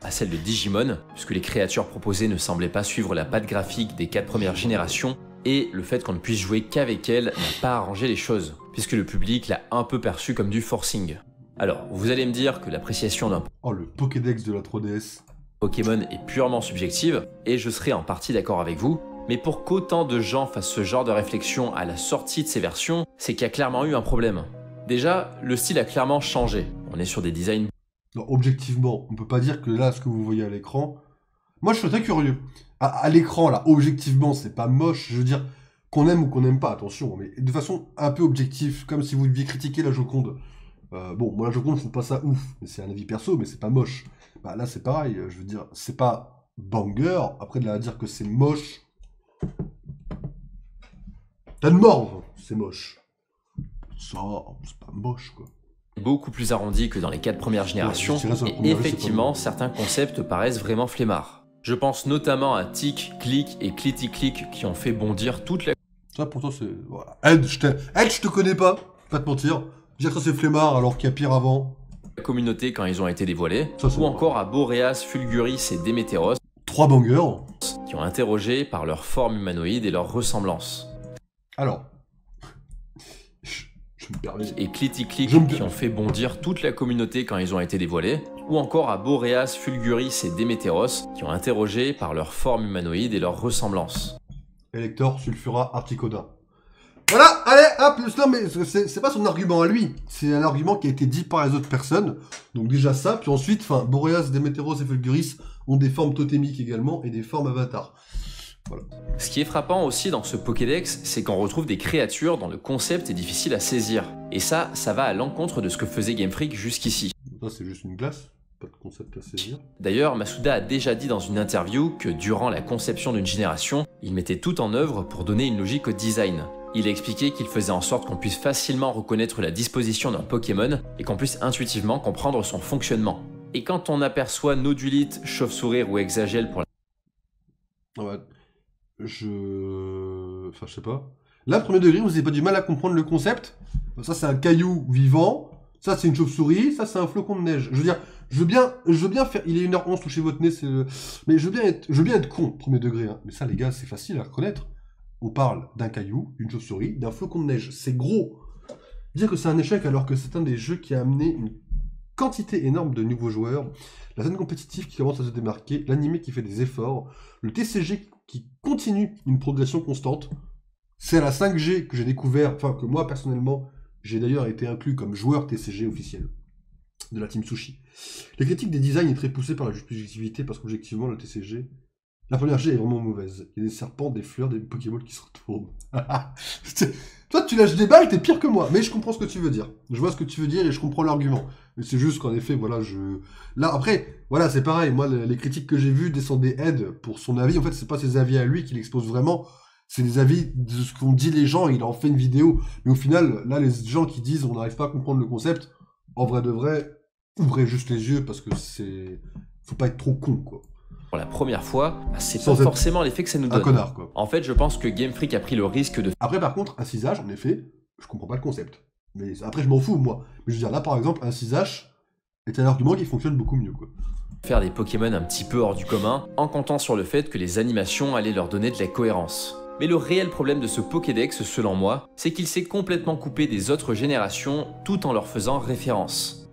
à celle de Digimon, puisque les créatures proposées ne semblaient pas suivre la patte graphique des 4 premières générations, et le fait qu'on ne puisse jouer qu'avec elles n'a pas arrangé les choses, puisque le public l'a un peu perçu comme du forcing. Alors, vous allez me dire que l'appréciation d'un le Pokédex de la 3DS Pokémon est purement subjective, et je serai en partie d'accord avec vous, mais pour qu'autant de gens fassent ce genre de réflexion à la sortie de ces versions, c'est qu'il y a clairement eu un problème. Déjà, le style a clairement changé. On est sur des designs... Non, objectivement, on peut pas dire que là, ce que vous voyez à l'écran... Moi, je suis très curieux. À l'écran, là, objectivement, c'est pas moche. Je veux dire, qu'on aime ou qu'on n'aime pas, attention, mais de façon un peu objective, comme si vous deviez critiquer la Joconde. Bon, moi, la Joconde, je trouve pas ça ouf. C'est un avis perso, mais c'est pas moche. Bah, là, c'est pareil. Je veux dire, c'est pas banger. Après, de là à dire que c'est moche... T'as de morve, c'est moche. Ça, c'est pas moche, quoi. Beaucoup plus arrondi que dans les 4 premières générations, et effectivement, certains concepts paraissent vraiment flemmards. Je pense notamment à Tic, Click et Clitty Click qui ont fait bondir toute la... Ça, pourtant, c'est... Voilà. Ed, je te connais pas te mentir. Dire que ça, c'est flemmard alors qu'il y a pire avant. La communauté quand ils ont été dévoilés, ou encore à Boreas, Fulguris et Démétéros. 3 bangers. Qui ont interrogé par leur forme humanoïde et leur ressemblance. Alors... Je me permets... Et Clitty Click qui ont fait bondir toute la communauté quand ils ont été dévoilés, ou encore à Boreas, Fulguris et Démétéros, qui ont interrogé par leur forme humanoïde et leur ressemblance. Elector, Sulfura, Articoda. Voilà, allez, hop, non mais c'est pas son argument à lui, c'est un argument qui a été dit par les autres personnes, donc déjà ça, puis ensuite, Boreas, Démétéros et Fulguris ont des formes totémiques également, et des formes avatars. Voilà. Ce qui est frappant aussi dans ce Pokédex, c'est qu'on retrouve des créatures dont le concept est difficile à saisir. Et ça va à l'encontre de ce que faisait Game Freak jusqu'ici. Ça c'est juste une glace, pas de concept à saisir. D'ailleurs, Masuda a déjà dit dans une interview que durant la conception d'une génération, il mettait tout en œuvre pour donner une logique au design. Il a expliqué qu'il faisait en sorte qu'on puisse facilement reconnaître la disposition d'un Pokémon et qu'on puisse intuitivement comprendre son fonctionnement. Et quand on aperçoit Nodulite, Chauve-Sourire ou Hexagel pour la... Ouais. je sais pas. Là, premier degré, vous n'avez pas du mal à comprendre le concept. Ça, c'est un caillou vivant. Ça, c'est une chauve-souris. Ça, c'est un flocon de neige. Je veux dire, je veux bien faire... Il est 1h11, touchez votre nez, c'est... Mais je veux bien être con, premier degré. Hein. Mais ça, les gars, c'est facile à reconnaître. On parle d'un caillou, d'une chauve-souris, d'un flocon de neige. C'est gros. Dire que c'est un échec alors que c'est un des jeux qui a amené une quantité énorme de nouveaux joueurs, la scène compétitive qui commence à se démarquer, l'animé qui fait des efforts, le TCG qui continue une progression constante. C'est à la 5G que j'ai découvert, enfin que moi personnellement, j'ai d'ailleurs été inclus comme joueur TCG officiel de la Team Sushi. Les critiques des designs est très poussée par la subjectivité parce qu'objectivement le TCG La première G est vraiment mauvaise. Il y a des serpents, des fleurs, des Pokéballs qui se retournent. Toi, tu lâches des balles, t'es pire que moi. Mais je comprends ce que tu veux dire. Je vois ce que tu veux dire et je comprends l'argument. Mais c'est juste qu'en effet, voilà, Là, après, voilà, c'est pareil. Moi, les critiques que j'ai vues descendaient Ed pour son avis. En fait, c'est pas ses avis à lui qu'il expose vraiment. C'est des avis de ce qu'ont dit les gens. Il en fait une vidéo. Mais au final, là, les gens qui disent on n'arrive pas à comprendre le concept, en vrai de vrai, ouvrez juste les yeux parce que c'est... Faut pas être trop con, quoi. Pour la première fois, c'est pas forcément l'effet que ça nous donne. Un connard, quoi. En fait, je pense que Game Freak a pris le risque de... Après, par contre, un 6H, en effet, je comprends pas le concept. Mais après, je m'en fous, moi. Mais je veux dire, là, par exemple, un 6H est un argument qui fonctionne beaucoup mieux, quoi. Faire des Pokémon un petit peu hors du commun, en comptant sur le fait que les animations allaient leur donner de la cohérence. Mais le réel problème de ce Pokédex, selon moi, c'est qu'il s'est complètement coupé des autres générations, tout en leur faisant référence.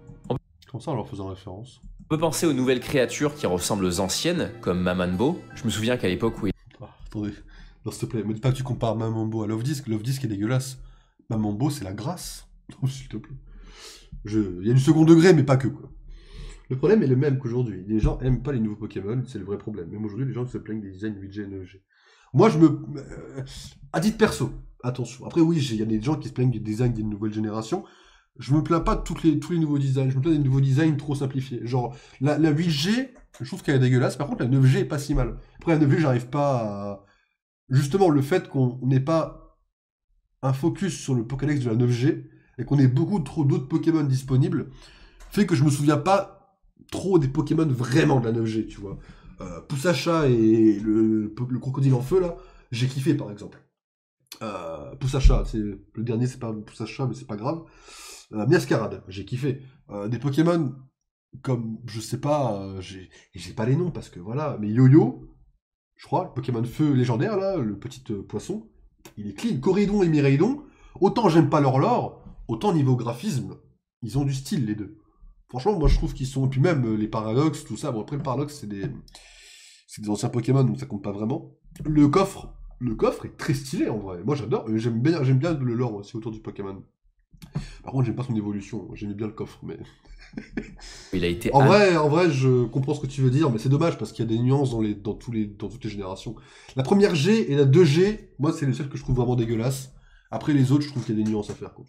Comment ça, en leur faisant référence ? On peut penser aux nouvelles créatures qui ressemblent aux anciennes, comme Mamambo. Je me souviens qu'à l'époque où il... attendez, non, s'il te plaît, me dis pas que tu compares Mamambo à Love Disc. Love Disc est dégueulasse. Mamambo, c'est la grâce. Non, s'il te plaît. Il y a du second degré, mais pas que, quoi. Le problème est le même qu'aujourd'hui. Les gens aiment pas les nouveaux Pokémon, c'est le vrai problème. Même aujourd'hui, les gens se plaignent des designs 8G et 9G. Moi, à titre perso, attention. Après, oui, il y a des gens qui se plaignent des designs des nouvelles générations. Je me plains pas de tous les nouveaux designs, je me plains des nouveaux designs trop simplifiés. Genre, la 8G, je trouve qu'elle est dégueulasse, par contre la 9G est pas si mal. Après la 9G, j'arrive pas à... Justement, le fait qu'on n'ait pas un focus sur le Pokédex de la 9G, et qu'on ait beaucoup trop d'autres Pokémon disponibles, fait que je me souviens pas trop des Pokémon vraiment de la 9G, tu vois. Poussacha et le crocodile en feu, là, j'ai kiffé, par exemple. Poussacha, le dernier, c'est pas Poussacha, mais c'est pas grave. Miascarade, j'ai kiffé. Des Pokémon comme, je sais pas, j'ai pas les noms parce que voilà, mais Yo-Yo, je crois, le Pokémon feu légendaire là, le petit poisson, il est clean. Corridon et Miraidon, autant j'aime pas leur lore, autant niveau graphisme, ils ont du style les deux. Franchement, moi je trouve qu'ils sont, et puis même les Paradox, tout ça, bon après le Paradox c'est des anciens Pokémon donc ça compte pas vraiment. Le coffre est très stylé en vrai, moi j'adore, j'aime bien le lore aussi autour du Pokémon. Par contre, j'aime pas son évolution. J'aimais bien le coffre, mais... Il a été... En vrai, je comprends ce que tu veux dire, mais c'est dommage, parce qu'il y a des nuances dans toutes les générations. La première G et la 2G, moi, c'est les seules que je trouve vraiment dégueulasses. Après, les autres, je trouve qu'il y a des nuances à faire, quoi.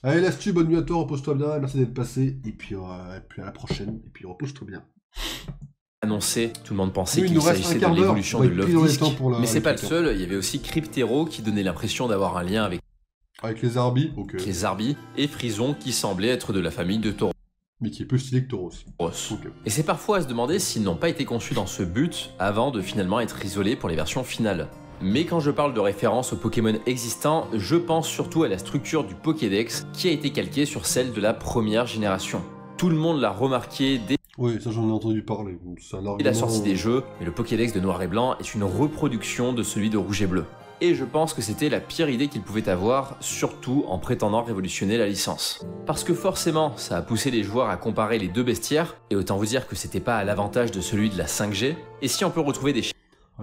Allez, Lastu, bonne nuit à toi, repose-toi bien, merci d'être passé, et puis à la prochaine, et puis repose-toi bien. Annoncé, tout le monde pensait qu'il s'agissait de l'évolution de Love Disc, mais c'est pas le seul, il y avait aussi Cryptero qui donnait l'impression d'avoir un lien avec les Arbis, ok. Les Arbis, et Frison qui semblait être de la famille de Tauros. Mais qui est plus stylé que Tauros. Okay. Et c'est parfois à se demander s'ils n'ont pas été conçus dans ce but avant de finalement être isolés pour les versions finales. Mais quand je parle de référence aux Pokémon existants, je pense surtout à la structure du Pokédex qui a été calquée sur celle de la première génération. Tout le monde l'a remarqué dès... Oui, ça j'en ai entendu parler. C'est un argument... la sortie des jeux, mais le Pokédex de Noir et Blanc est une reproduction de celui de Rouge et Bleu. Et je pense que c'était la pire idée qu'ils pouvaient avoir, surtout en prétendant révolutionner la licence. Parce que forcément, ça a poussé les joueurs à comparer les deux bestiaires, et autant vous dire que c'était pas à l'avantage de celui de la 5G, et si on peut retrouver des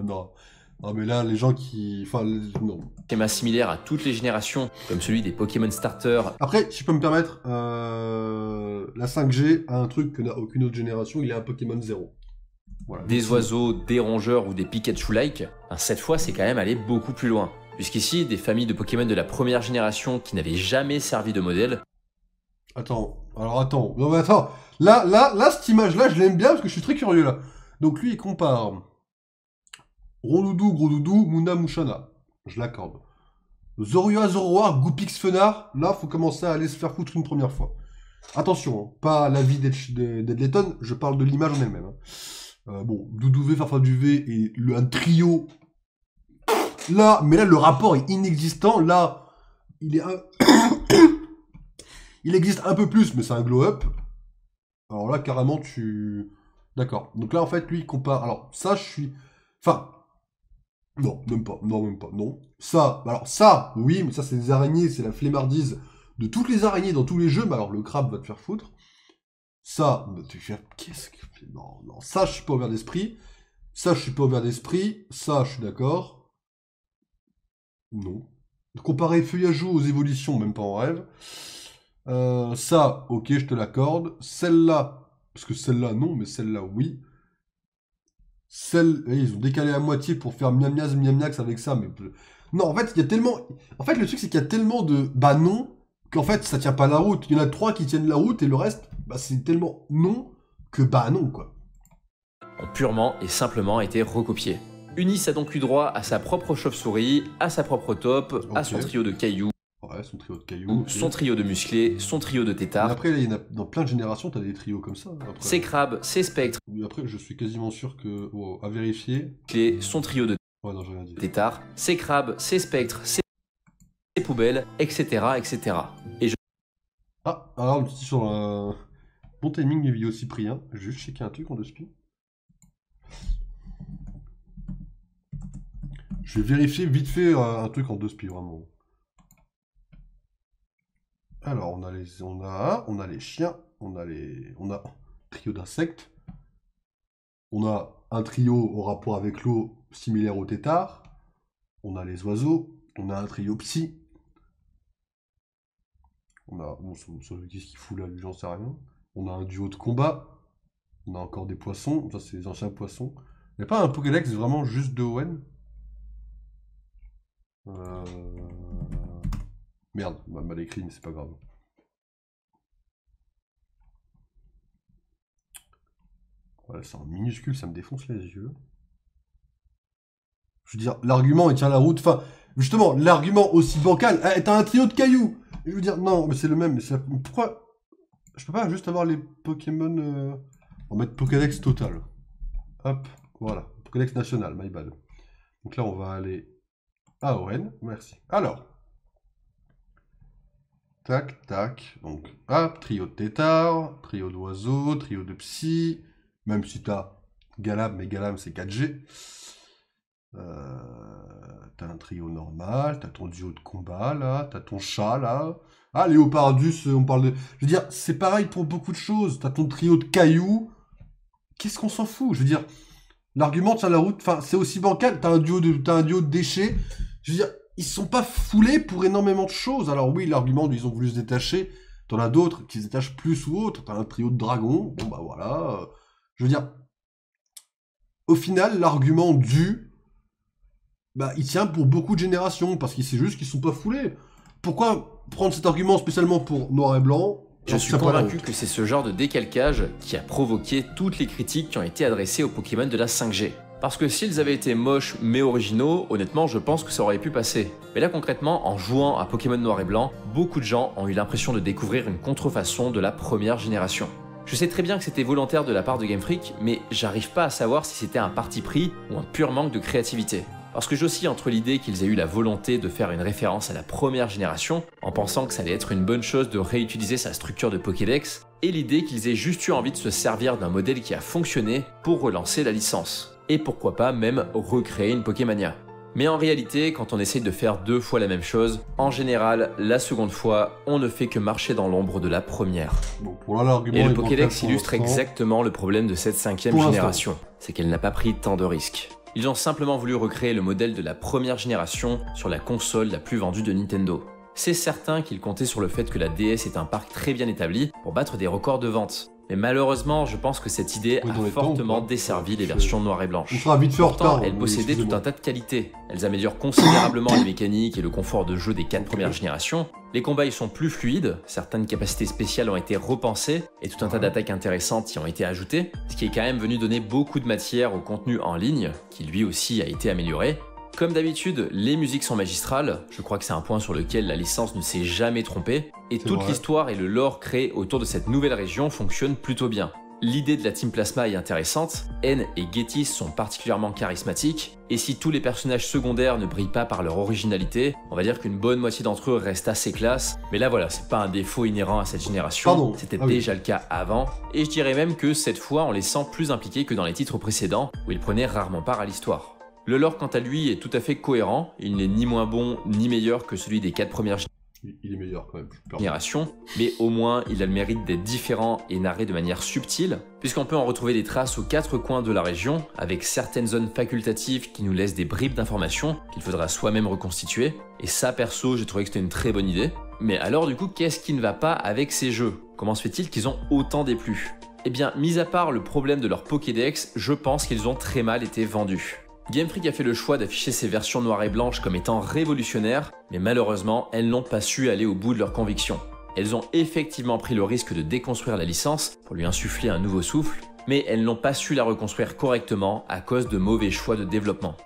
non, mais là, les gens qui... Enfin, non. Schémas similaires à toutes les générations, comme celui des Pokémon Starter... Après, si je peux me permettre, la 5G a un truc que n'a aucune autre génération, il est un Pokémon 0. Voilà, des oiseaux, des rongeurs ou des Pikachu-like, cette fois c'est quand même aller beaucoup plus loin. Puisqu'ici, des familles de Pokémon de la première génération qui n'avaient jamais servi de modèle... Attends. Non mais attends. Là, cette image-là, je l'aime bien parce que je suis très curieux là. Donc lui, il compare Rondoudou, Gros Doudou, Muna, Mouchana. Je l'accorde. Zorua, Zoroark, Goupix, Fenard. Là, faut commencer à aller se faire foutre une première fois. Attention, hein, pas l'avis d'Edleton, je parle de l'image en elle-même. Hein. Bon, Doudouvé, Farfaduvé et un trio. Là, mais là, le rapport est inexistant. Là, il est il existe un peu plus, mais c'est un glow-up. Alors là, carrément, D'accord. Donc là, en fait, lui, il compare... Alors, ça, je suis... Enfin... Non, même pas. Non. Ça, alors ça, oui, mais ça, c'est des araignées, c'est la flemmardise de toutes les araignées dans tous les jeux, mais alors le crabe va te faire foutre. Ça, qu'est-ce que... Non, ça, je suis pas ouvert d'esprit. Ça, je suis d'accord. Non. Comparer Feuillajou aux évolutions, même pas en rêve. Ça, ok, je te l'accorde. Celle-là, parce que celle-là, non, mais celle-là, oui. Ils ont décalé à moitié pour faire miam-miaz, miam-miax avec ça, mais... Non, en fait, il y a tellement... En fait, le truc, c'est qu'il y a tellement de bah non, qu'en fait, ça tient pas la route. Il y en a 3 qui tiennent la route, et le reste, bah c'est tellement non que bah non, quoi. Ont purement et simplement été recopiés. Unis a donc eu droit à sa propre chauve-souris, à sa propre taupe, à son trio de cailloux. Ouais, son trio de cailloux. Son trio de musclés, son trio de têtards. Mais après, il y en a dans plein de générations, t'as des trios comme ça. Après. Ses crabes, ses spectres. Oui, après, je suis quasiment sûr que... Oh, à vérifier. Son trio de têtards, ses crabes, ses spectres, ses poubelles, etc. etc. Et je... Ah, alors, sur un bon timing de vidéo Cyprien, je vais juste checker un truc en 2 spies. Je vais vérifier vite fait un truc en 2 spies, vraiment. Alors, on a les chiens, on a trio d'insectes, on a un trio au rapport avec l'eau similaire au tétard, on a les oiseaux, on a un trio psy, on a, bon, qu'est-ce qu'il fout là, lui, j'en sais rien, on a un duo de combat, on a encore des poissons, ça c'est les anciens poissons. Il n'y a pas un Pokédex vraiment juste de Owen? Merde, mal écrit, mais c'est pas grave. Voilà, c'est en minuscule, ça me défonce les yeux. Je veux dire, l'argument, il tient la route. Enfin, justement, l'argument aussi bancal. T'as un trio de cailloux. Je veux dire, non, mais c'est le même. Mais pourquoi je peux pas juste avoir les Pokémon... On va mettre Pokédex total. Hop, voilà. Pokédex national, my bad. Donc là, on va aller à Owen. Merci. Alors... Tac, tac. Donc, hop, trio de tétards, trio d'oiseaux, trio de psy. Même si t'as Galam, mais Galam c'est 4G. T'as un trio normal, t'as ton duo de combat là, t'as ton chat là. Ah, Léopardus, on parle de... Je veux dire, c'est pareil pour beaucoup de choses. T'as ton trio de cailloux. Qu'est-ce qu'on s'en fout? Je veux dire, l'argument tient la route. Enfin, c'est aussi bancal. T'as un duo de déchets. Je veux dire, ils se sont pas foulés pour énormément de choses. Alors oui, l'argument, ils ont voulu se détacher. T'en as d'autres qui se détachent plus ou autre. T'as un trio de dragons. Bon bah voilà. Je veux dire, au final, l'argument bah, il tient pour beaucoup de générations, parce qu'il sait juste qu'ils sont pas foulés. Pourquoi prendre cet argument spécialement pour noir et blanc? Je suis convaincu que c'est ce genre de décalcage qui a provoqué toutes les critiques qui ont été adressées aux Pokémon de la 5G. Parce que s'ils avaient été moches mais originaux, honnêtement, je pense que ça aurait pu passer. Mais là concrètement, en jouant à Pokémon noir et blanc, beaucoup de gens ont eu l'impression de découvrir une contrefaçon de la première génération. Je sais très bien que c'était volontaire de la part de Game Freak, mais j'arrive pas à savoir si c'était un parti pris ou un pur manque de créativité. Parce que j'oscille entre l'idée qu'ils aient eu la volonté de faire une référence à la première génération, en pensant que ça allait être une bonne chose de réutiliser sa structure de Pokédex, et l'idée qu'ils aient juste eu envie de se servir d'un modèle qui a fonctionné pour relancer la licence. Et pourquoi pas même recréer une Pokémania. Mais en réalité, quand on essaye de faire 2 fois la même chose, en général, la seconde fois, on ne fait que marcher dans l'ombre de la première. Bon, pour là, l'argument et le Pokédex illustre exactement le problème de cette 5e génération, c'est qu'elle n'a pas pris tant de risques. Ils ont simplement voulu recréer le modèle de la première génération sur la console la plus vendue de Nintendo. C'est certain qu'ils comptaient sur le fait que la DS est un parc très bien établi pour battre des records de vente. Mais malheureusement, je pense que cette idée a fortement desservi les versions noires et blanches. Pourtant, elles possédaient tout un tas de qualités. Elles améliorent considérablement les mécaniques et le confort de jeu des 4 premières générations. Les combats y sont plus fluides, certaines capacités spéciales ont été repensées et tout un tas d'attaques intéressantes y ont été ajoutées, ce qui est quand même venu donner beaucoup de matière au contenu en ligne, qui lui aussi a été amélioré. Comme d'habitude, les musiques sont magistrales, je crois que c'est un point sur lequel la licence ne s'est jamais trompée, et toute l'histoire et le lore créé autour de cette nouvelle région fonctionnent plutôt bien. L'idée de la Team Plasma est intéressante, N et Getis sont particulièrement charismatiques, et si tous les personnages secondaires ne brillent pas par leur originalité, on va dire qu'une bonne moitié d'entre eux restent assez classe, mais là voilà, c'est pas un défaut inhérent à cette génération, c'était déjà le cas avant, et je dirais même que cette fois on les sent plus impliqués que dans les titres précédents, où ils prenaient rarement part à l'histoire. Le lore quant à lui est tout à fait cohérent, il n'est ni moins bon ni meilleur que celui des 4 premières il est meilleur quand même. Génération, mais au moins il a le mérite d'être différent et narré de manière subtile, puisqu'on peut en retrouver des traces aux 4 coins de la région, avec certaines zones facultatives qui nous laissent des bribes d'informations qu'il faudra soi-même reconstituer, et ça perso j'ai trouvé que c'était une très bonne idée. Mais alors du coup, qu'est-ce qui ne va pas avec ces jeux? Comment se fait-il qu'ils ont autant déplu? Eh bien, mis à part le problème de leur Pokédex, je pense qu'ils ont très mal été vendus. Game Freak a fait le choix d'afficher ces versions noires et blanches comme étant révolutionnaires, mais malheureusement, elles n'ont pas su aller au bout de leurs convictions. Elles ont effectivement pris le risque de déconstruire la licence pour lui insuffler un nouveau souffle, mais elles n'ont pas su la reconstruire correctement à cause de mauvais choix de développement.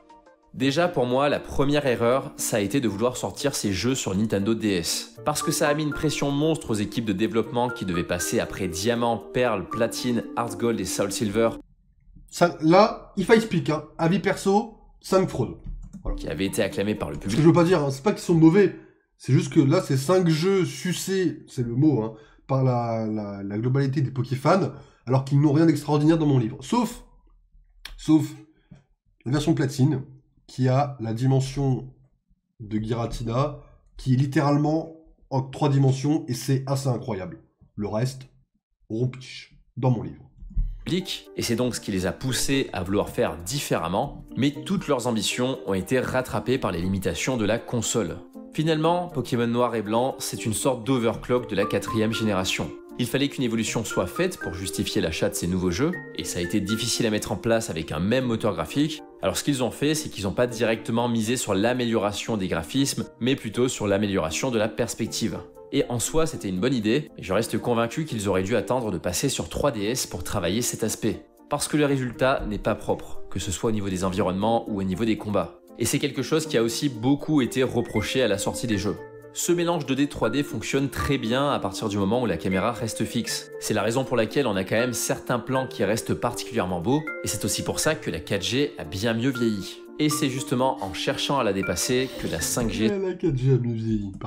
Déjà pour moi, la première erreur, ça a été de vouloir sortir ces jeux sur Nintendo DS. Parce que ça a mis une pression monstre aux équipes de développement qui devaient passer après Diamant, Perle, Platine, Heart Gold et Soul Silver. Ça, là, if I speak, hein, avis perso, 5 fraudes. Voilà. Qui avaient été acclamés par le public. Ce que je veux pas dire, hein, c'est pas qu'ils sont mauvais, c'est juste que là, c'est 5 jeux sucés, c'est le mot, hein, par la globalité des Pokéfans, alors qu'ils n'ont rien d'extraordinaire dans mon livre. Sauf la version platine, qui a la dimension de Giratina, qui est littéralement en 3 dimensions, et c'est assez incroyable. Le reste, rompiche, dans mon livre. Et c'est donc ce qui les a poussés à vouloir faire différemment, mais toutes leurs ambitions ont été rattrapées par les limitations de la console. Finalement, Pokémon Noir et Blanc, c'est une sorte d'overclock de la 4e génération. Il fallait qu'une évolution soit faite pour justifier l'achat de ces nouveaux jeux, et ça a été difficile à mettre en place avec un même moteur graphique. Alors ce qu'ils ont fait, c'est qu'ils n'ont pas directement misé sur l'amélioration des graphismes, mais plutôt sur l'amélioration de la perspective. Et en soi, c'était une bonne idée, mais je reste convaincu qu'ils auraient dû attendre de passer sur 3DS pour travailler cet aspect. Parce que le résultat n'est pas propre, que ce soit au niveau des environnements ou au niveau des combats. Et c'est quelque chose qui a aussi beaucoup été reproché à la sortie des jeux. Ce mélange 2D 3D fonctionne très bien à partir du moment où la caméra reste fixe. C'est la raison pour laquelle on a quand même certains plans qui restent particulièrement beaux, et c'est aussi pour ça que la 4G a bien mieux vieilli. Et c'est justement en cherchant à la dépasser que la 5G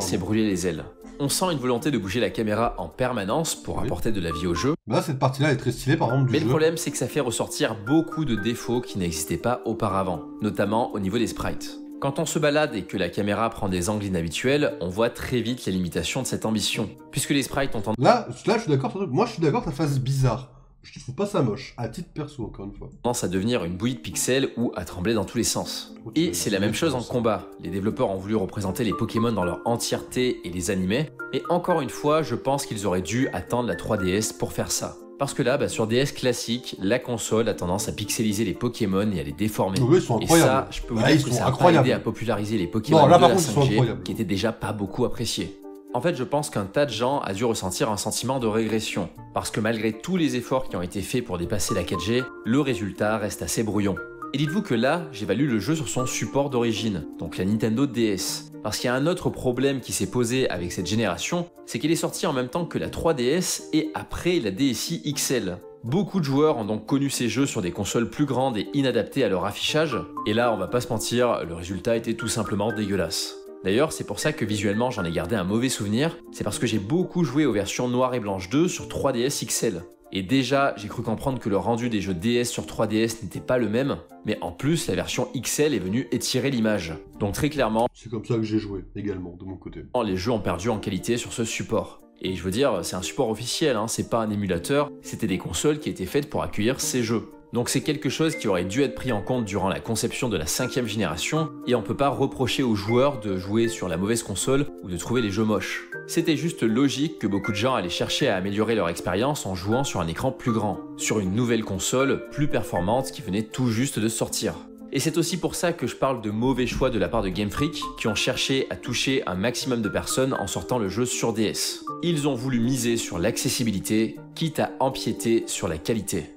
s'est brûlé les ailes. On sent une volonté de bouger la caméra en permanence pour apporter de la vie au jeu. Là, cette partie-là est très stylée par exemple du jeu. Mais le problème, c'est que ça fait ressortir beaucoup de défauts qui n'existaient pas auparavant, notamment au niveau des sprites. Quand on se balade et que la caméra prend des angles inhabituels, on voit très vite les limitations de cette ambition. Puisque les sprites ont tendance... Là, je suis d'accord, moi je suis d'accord que ça fasse bizarre. Je trouve pas ça moche, à titre perso encore une fois. Tendance à devenir une bouillie de pixels ou à trembler dans tous les sens. Et c'est la même chose en combat. Les développeurs ont voulu représenter les Pokémon dans leur entièreté et les animer. Et encore une fois, je pense qu'ils auraient dû attendre la 3DS pour faire ça. Parce que là, sur DS classique, la console a tendance à pixeliser les Pokémon et à les déformer. Oui, ils sont incroyables. Et ça, je peux vous dire que ça a pas aidé à populariser les Pokémon de la 5G, qui étaient déjà pas beaucoup appréciés. En fait, je pense qu'un tas de gens a dû ressentir un sentiment de régression, parce que malgré tous les efforts qui ont été faits pour dépasser la 4G, le résultat reste assez brouillon. Et dites-vous que là, j'évalue le jeu sur son support d'origine, donc la Nintendo DS. Parce qu'il y a un autre problème qui s'est posé avec cette génération, c'est qu'elle est sortie en même temps que la 3DS et après la DSi XL. Beaucoup de joueurs ont donc connu ces jeux sur des consoles plus grandes et inadaptées à leur affichage, et là, on va pas se mentir, le résultat était tout simplement dégueulasse. D'ailleurs, c'est pour ça que visuellement j'en ai gardé un mauvais souvenir, c'est parce que j'ai beaucoup joué aux versions Noir et Blanche 2 sur 3DS XL. Et déjà, j'ai cru comprendre que le rendu des jeux DS sur 3DS n'était pas le même, mais en plus, la version XL est venue étirer l'image. Donc très clairement, c'est comme ça que j'ai joué également, de mon côté. Les jeux ont perdu en qualité sur ce support. Et je veux dire, c'est un support officiel, c'est pas un émulateur, c'était des consoles qui étaient faites pour accueillir ces jeux. Donc c'est quelque chose qui aurait dû être pris en compte durant la conception de la 5e génération, et on peut pas reprocher aux joueurs de jouer sur la mauvaise console ou de trouver les jeux moches. C'était juste logique que beaucoup de gens allaient chercher à améliorer leur expérience en jouant sur un écran plus grand, sur une nouvelle console plus performante qui venait tout juste de sortir. Et c'est aussi pour ça que je parle de mauvais choix de la part de Game Freak, qui ont cherché à toucher un maximum de personnes en sortant le jeu sur DS. Ils ont voulu miser sur l'accessibilité, quitte à empiéter sur la qualité.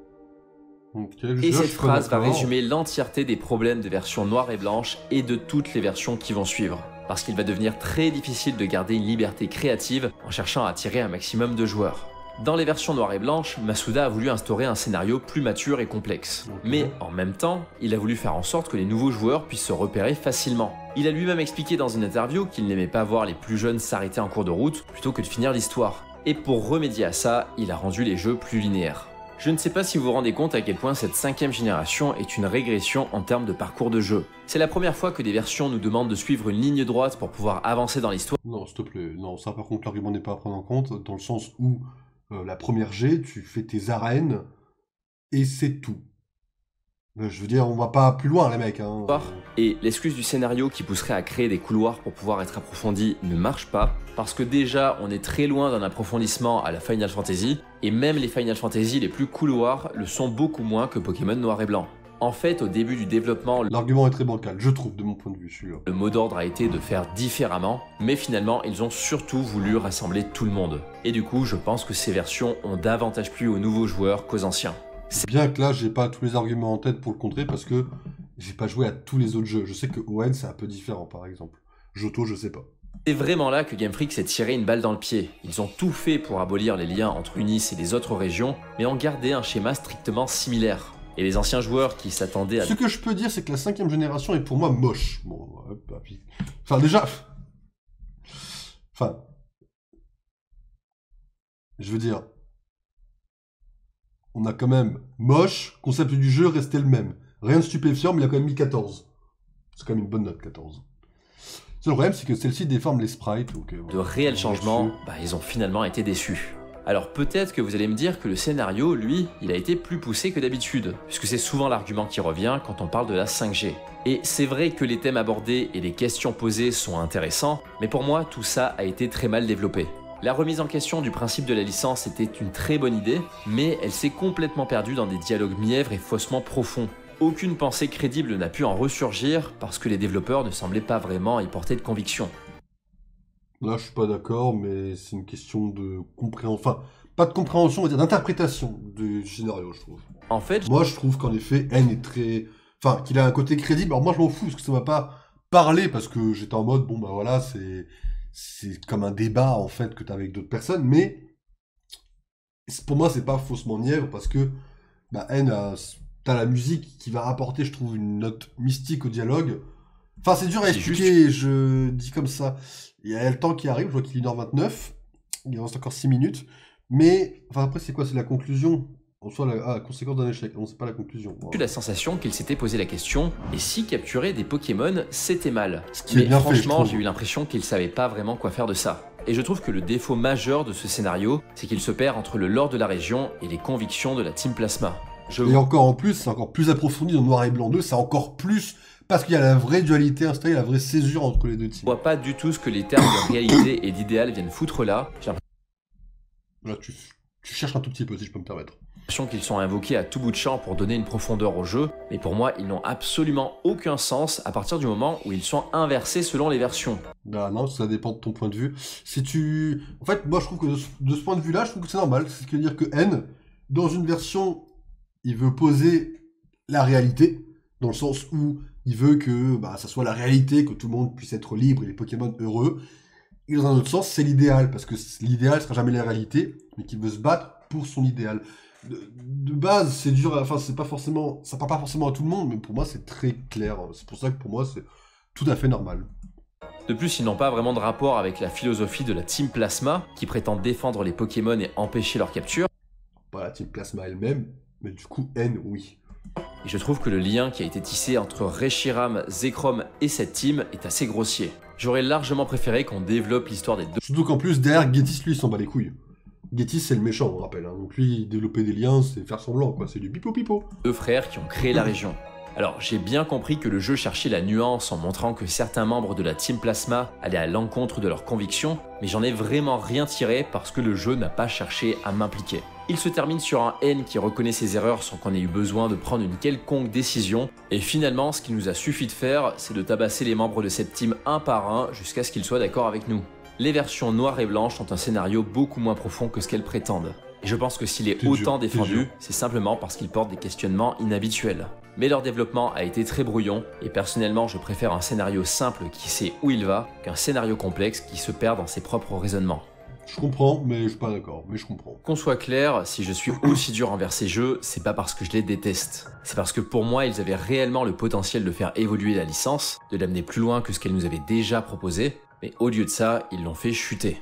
Et cette phrase va résumer l'entièreté des problèmes de version noire et blanche et de toutes les versions qui vont suivre. Parce qu'il va devenir très difficile de garder une liberté créative en cherchant à attirer un maximum de joueurs. Dans les versions noires et blanches, Masuda a voulu instaurer un scénario plus mature et complexe. Mais en même temps, il a voulu faire en sorte que les nouveaux joueurs puissent se repérer facilement. Il a lui-même expliqué dans une interview qu'il n'aimait pas voir les plus jeunes s'arrêter en cours de route plutôt que de finir l'histoire. Et pour remédier à ça, il a rendu les jeux plus linéaires. Je ne sais pas si vous vous rendez compte à quel point cette 5e génération est une régression en termes de parcours de jeu. C'est la première fois que des versions nous demandent de suivre une ligne droite pour pouvoir avancer dans l'histoire. Non, s'il te plaît, non, ça par contre l'argument n'est pas à prendre en compte, dans le sens où la première G, tu fais tes arènes, et c'est tout. Je veux dire, on va pas plus loin les mecs. Et l'excuse du scénario qui pousserait à créer des couloirs pour pouvoir être approfondis ne marche pas, parce que déjà on est très loin d'un approfondissement à la Final Fantasy, Et même les Final Fantasy les plus couloirs le sont beaucoup moins que Pokémon Noir et Blanc. En fait, au début du développement, l'argument est très bancal, je trouve, de mon point de vue, celui-là. Le mot d'ordre a été de faire différemment, mais finalement, ils ont surtout voulu rassembler tout le monde. Et du coup, je pense que ces versions ont davantage plu aux nouveaux joueurs qu'aux anciens. C'est bien que là, j'ai pas tous les arguments en tête pour le contrer, parce que j'ai pas joué à tous les autres jeux. Je sais que ON, c'est un peu différent, par exemple. Johto, je sais pas. C'est vraiment là que Game Freak s'est tiré une balle dans le pied. Ils ont tout fait pour abolir les liens entre Unis et les autres régions, mais ont gardé un schéma strictement similaire. Et les anciens joueurs qui s'attendaient à... Ce que je peux dire, c'est que la 5e génération est pour moi moche. Bon, enfin déjà... Enfin... Je veux dire... On a quand même moche, concept du jeu restait le même. Rien de stupéfiant, mais il a quand même mis 14. C'est quand même une bonne note, 14. Le problème, c'est que celle-ci déforme les sprites. Donc, de réels changements, ils ont finalement été déçus. Alors peut-être que vous allez me dire que le scénario, lui, il a été plus poussé que d'habitude, puisque c'est souvent l'argument qui revient quand on parle de la 5G. Et c'est vrai que les thèmes abordés et les questions posées sont intéressants, mais pour moi, tout ça a été très mal développé. La remise en question du principe de la licence était une très bonne idée, mais elle s'est complètement perdue dans des dialogues mièvres et faussement profonds. Aucune pensée crédible n'a pu en ressurgir parce que les développeurs ne semblaient pas vraiment y porter de conviction. Là, je suis pas d'accord, mais c'est une question de compréhension. Enfin, pas de compréhension, on va dire d'interprétation du scénario, je trouve. En fait, moi, je trouve qu'en effet, N est très... Enfin, qu'il a un côté crédible. Alors moi, je m'en fous, parce que ça m'a pas parlé, parce que j'étais en mode, bon, bah voilà, c'est comme un débat, en fait, que t'as avec d'autres personnes, mais pour moi, c'est pas faussement nièvre, parce que N, t'as la musique qui va apporter, je trouve, une note mystique au dialogue. Enfin, c'est dur à expliquer, je dis comme ça. Il y a le temps qui arrive, je vois qu'il est 1h29, il reste encore 6 minutes, mais, enfin après c'est quoi, c'est la conclusion, en soit la conséquence d'un échec, non c'est pas la conclusion. J'ai eu la sensation qu'il s'était posé la question, et si capturer des Pokémon c'était mal? Mais franchement, j'ai eu l'impression qu'il savait pas vraiment quoi faire de ça. Et je trouve que le défaut majeur de ce scénario, c'est qu'il se perd entre le lore de la région et les convictions de la Team Plasma. Et encore en plus, c'est encore plus approfondi dans Noir et Blanc 2, c'est encore plus... Parce qu'il y a la vraie dualité installée, la vraie césure entre les deux teams. Je vois pas du tout ce que les termes de réalité et d'idéal viennent foutre là. Là, tu cherches un tout petit peu, si je peux me permettre. J'ai l'impression qu'ils sont invoqués à tout bout de champ pour donner une profondeur au jeu, mais pour moi, ils n'ont absolument aucun sens à partir du moment où ils sont inversés selon les versions. Bah non, ça dépend de ton point de vue. En fait, moi, je trouve que de ce point de vue-là, je trouve que c'est normal. C'est-à-dire que N, dans une version, il veut poser la réalité, dans le sens où il veut que ça soit la réalité, que tout le monde puisse être libre et les Pokémon heureux. Et dans un autre sens, c'est l'idéal, parce que l'idéal sera jamais la réalité, mais qu'il veut se battre pour son idéal. De base, c'est dur, enfin, c'est pas forcément, ça parle pas forcément à tout le monde, mais pour moi, c'est très clair. C'est pour ça que pour moi, c'est tout à fait normal. De plus, ils n'ont pas vraiment de rapport avec la philosophie de la Team Plasma, qui prétend défendre les Pokémon et empêcher leur capture. Pas la Team Plasma elle-même, mais du coup, N, oui. Et je trouve que le lien qui a été tissé entre Reshiram, Zekrom et cette team est assez grossier. J'aurais largement préféré qu'on développe l'histoire des deux. Surtout qu'en plus, derrière, Getis, lui, il s'en bat les couilles. Getis, c'est le méchant, on rappelle. Hein. Donc lui, développer des liens, c'est faire semblant, quoi. C'est du pipo-pipo. Deux frères qui ont créé la région. Alors, j'ai bien compris que le jeu cherchait la nuance en montrant que certains membres de la Team Plasma allaient à l'encontre de leurs convictions, mais j'en ai vraiment rien tiré parce que le jeu n'a pas cherché à m'impliquer. Il se termine sur un N qui reconnaît ses erreurs sans qu'on ait eu besoin de prendre une quelconque décision, et finalement, ce qu'il nous a suffi de faire, c'est de tabasser les membres de cette team un par un jusqu'à ce qu'ils soient d'accord avec nous. Les versions noires et blanches ont un scénario beaucoup moins profond que ce qu'elles prétendent. Et je pense que s'il est autant défendu, c'est simplement parce qu'il porte des questionnements inhabituels. Mais leur développement a été très brouillon, et personnellement je préfère un scénario simple qui sait où il va, qu'un scénario complexe qui se perd dans ses propres raisonnements. Je comprends, mais je suis pas d'accord, mais je comprends. Qu'on soit clair, si je suis aussi dur envers ces jeux, c'est pas parce que je les déteste. C'est parce que pour moi, ils avaient réellement le potentiel de faire évoluer la licence, de l'amener plus loin que ce qu'elle nous avait déjà proposé, mais au lieu de ça, ils l'ont fait chuter.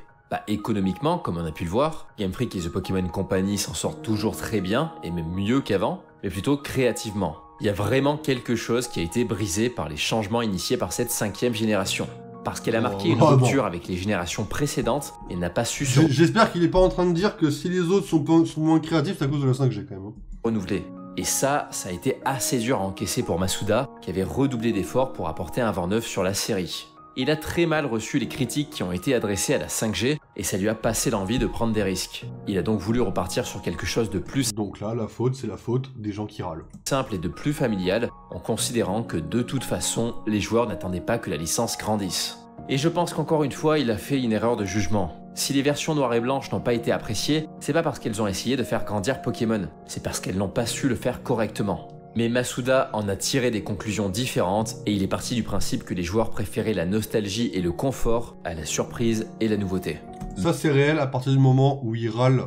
Économiquement, comme on a pu le voir, Game Freak et The Pokémon Company s'en sortent toujours très bien, et même mieux qu'avant, mais plutôt créativement. Il y a vraiment quelque chose qui a été brisé par les changements initiés par cette 5e génération. Parce qu'elle a marqué une rupture avec les générations précédentes et n'a pas su se... J'espère qu'il est pas en train de dire que si les autres sont moins créatifs, c'est à cause de la 5G quand même. Renouveler. Et ça a été assez dur à encaisser pour Masuda, qui avait redoublé d'efforts pour apporter un vent neuf sur la série. Il a très mal reçu les critiques qui ont été adressées à la 5G, et ça lui a passé l'envie de prendre des risques. Il a donc voulu repartir sur quelque chose de plus Donc là, la faute, c'est la faute des gens qui râlent. simple et de plus familial, en considérant que de toute façon, les joueurs n'attendaient pas que la licence grandisse. Et je pense qu'encore une fois, il a fait une erreur de jugement. Si les versions noires et blanches n'ont pas été appréciées, c'est pas parce qu'elles ont essayé de faire grandir Pokémon, c'est parce qu'elles n'ont pas su le faire correctement. Mais Masuda en a tiré des conclusions différentes et il est parti du principe que les joueurs préféraient la nostalgie et le confort à la surprise et la nouveauté. Ça, c'est réel à partir du moment où ils râlent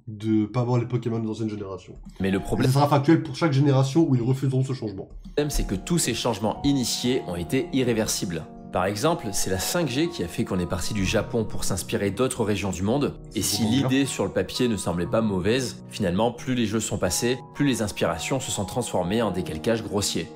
de pas avoir les Pokémon d'ancienne génération. Mais le Et problème, ça sera factuel pour chaque génération où ils refuseront ce changement. c'est que tous ces changements initiés ont été irréversibles. Par exemple, c'est la 5G qui a fait qu'on est parti du Japon pour s'inspirer d'autres régions du monde, et si l'idée sur le papier ne semblait pas mauvaise, finalement, plus les jeux sont passés, plus les inspirations se sont transformées en décalcages grossiers.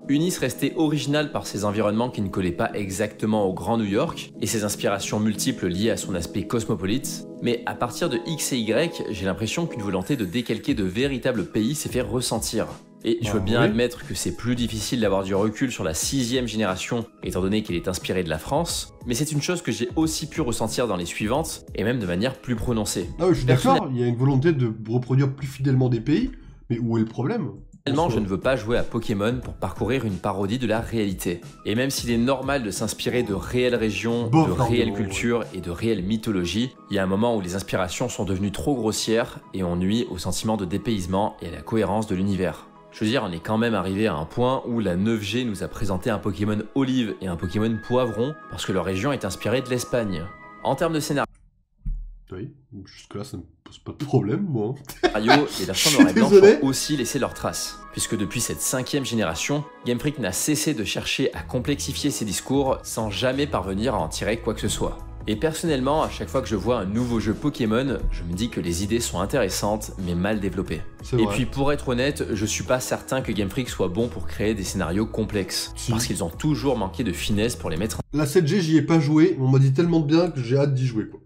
Unis restait original par ses environnements qui ne collaient pas exactement au Grand New York, et ses inspirations multiples liées à son aspect cosmopolite, mais à partir de X et Y, j'ai l'impression qu'une volonté de décalquer de véritables pays s'est fait ressentir. Et je veux bien admettre que c'est plus difficile d'avoir du recul sur la 6e génération, étant donné qu'elle est inspirée de la France, mais c'est une chose que j'ai aussi pu ressentir dans les suivantes, et même de manière plus prononcée. Ah oui, je suis d'accord, il y a une volonté de reproduire plus fidèlement des pays, mais où est le problème ? Personnellement, je ne veux pas jouer à Pokémon pour parcourir une parodie de la réalité. Et même s'il est normal de s'inspirer de réelles régions, de réelles cultures et de réelles mythologies, il y a un moment où les inspirations sont devenues trop grossières et on nuit au sentiment de dépaysement et à la cohérence de l'univers. Je veux dire, on est quand même arrivé à un point où la 9G nous a présenté un Pokémon olive et un Pokémon poivron parce que leur région est inspirée de l'Espagne. En termes de scénario, oui, jusque-là, ça ne pose pas de problème, moi. les versions noir et blanc ont aussi laissé leurs traces, puisque depuis cette 5e génération, Game Freak n'a cessé de chercher à complexifier ses discours sans jamais parvenir à en tirer quoi que ce soit. Et personnellement, à chaque fois que je vois un nouveau jeu Pokémon, je me dis que les idées sont intéressantes, mais mal développées. Et puis pour être honnête, je suis pas certain que Game Freak soit bon pour créer des scénarios complexes, parce qu'ils ont toujours manqué de finesse pour les mettre La 7G, j'y ai pas joué, mais on m'a dit tellement de bien que j'ai hâte d'y jouer, quoi.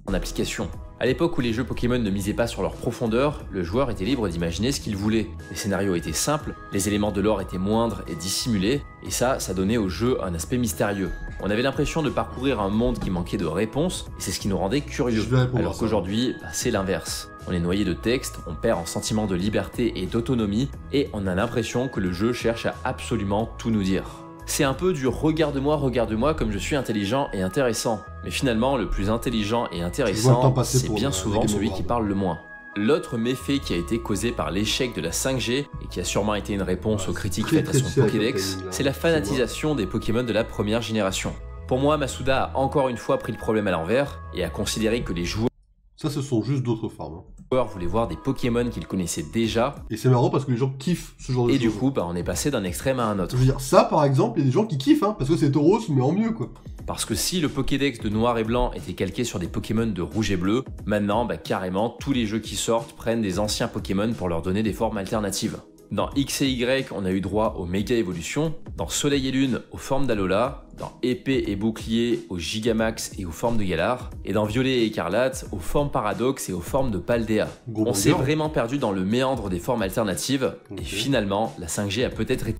en application. À l'époque où les jeux Pokémon ne misaient pas sur leur profondeur, le joueur était libre d'imaginer ce qu'il voulait. Les scénarios étaient simples, les éléments de lore étaient moindres et dissimulés, et ça donnait au jeu un aspect mystérieux. On avait l'impression de parcourir un monde qui manquait de réponses, et c'est ce qui nous rendait curieux. Alors qu'aujourd'hui, c'est l'inverse. On est noyé de texte, on perd en sentiment de liberté et d'autonomie, et on a l'impression que le jeu cherche à absolument tout nous dire. C'est un peu du regarde-moi comme je suis intelligent et intéressant. Mais finalement, le plus intelligent et intéressant, c'est bien souvent celui qui parle le moins. L'autre méfait qui a été causé par l'échec de la 5G, et qui a sûrement été une réponse aux critiques faites à son Pokédex, c'est la fanatisation des Pokémon de la première génération. Pour moi, Masuda a encore une fois pris le problème à l'envers, et a considéré que les joueurs Ça, ce sont juste d'autres formes. voulaient voir des Pokémon qu'ils connaissaient déjà. Et c'est marrant parce que les gens kiffent ce genre de choses. Et du coup, on est passé d'un extrême à un autre. Je veux dire, ça par exemple, il y a des gens qui kiffent, hein, parce que c'est Tauros, mais en mieux, quoi. Parce que si le Pokédex de noir et blanc était calqué sur des Pokémon de rouge et bleu, maintenant, carrément, tous les jeux qui sortent prennent des anciens Pokémon pour leur donner des formes alternatives. Dans X et Y, on a eu droit aux Méga Évolutions, dans Soleil et Lune, aux formes d'Alola, dans Épée et Bouclier, aux Gigamax et aux formes de Galar, et dans Violet et Écarlate, aux formes Paradoxe et aux formes de Paldea. On s'est vraiment perdu dans le méandre des formes alternatives, et finalement, la 5G a peut-être été...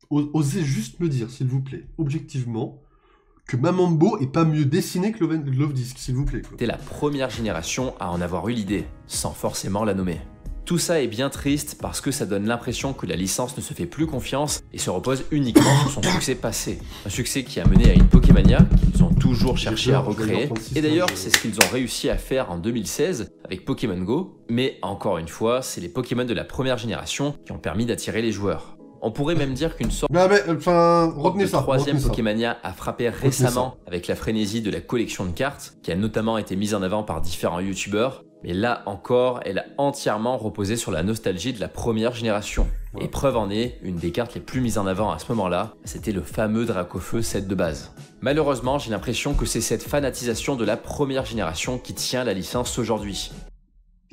Osez juste me dire, s'il vous plaît, objectivement, que Mamambo est pas mieux dessiné que Love Disc, s'il vous plaît. C'était la première génération à en avoir eu l'idée, sans forcément la nommer. Tout ça est bien triste parce que ça donne l'impression que la licence ne se fait plus confiance et se repose uniquement sur son succès passé. Un succès qui a mené à une Pokémania qu'ils ont toujours cherché à recréer. Et d'ailleurs, c'est ce qu'ils ont réussi à faire en 2016 avec Pokémon Go. Mais encore une fois, c'est les Pokémon de la première génération qui ont permis d'attirer les joueurs. On pourrait même dire qu'une sorte de troisième Pokémania a frappé récemment avec la frénésie de la collection de cartes, qui a notamment été mise en avant par différents youtubeurs. Mais là encore, elle a entièrement reposé sur la nostalgie de la première génération. Et preuve en est, une des cartes les plus mises en avant à ce moment-là, c'était le fameux Dracofeu set de base. Malheureusement, j'ai l'impression que c'est cette fanatisation de la première génération qui tient la licence aujourd'hui.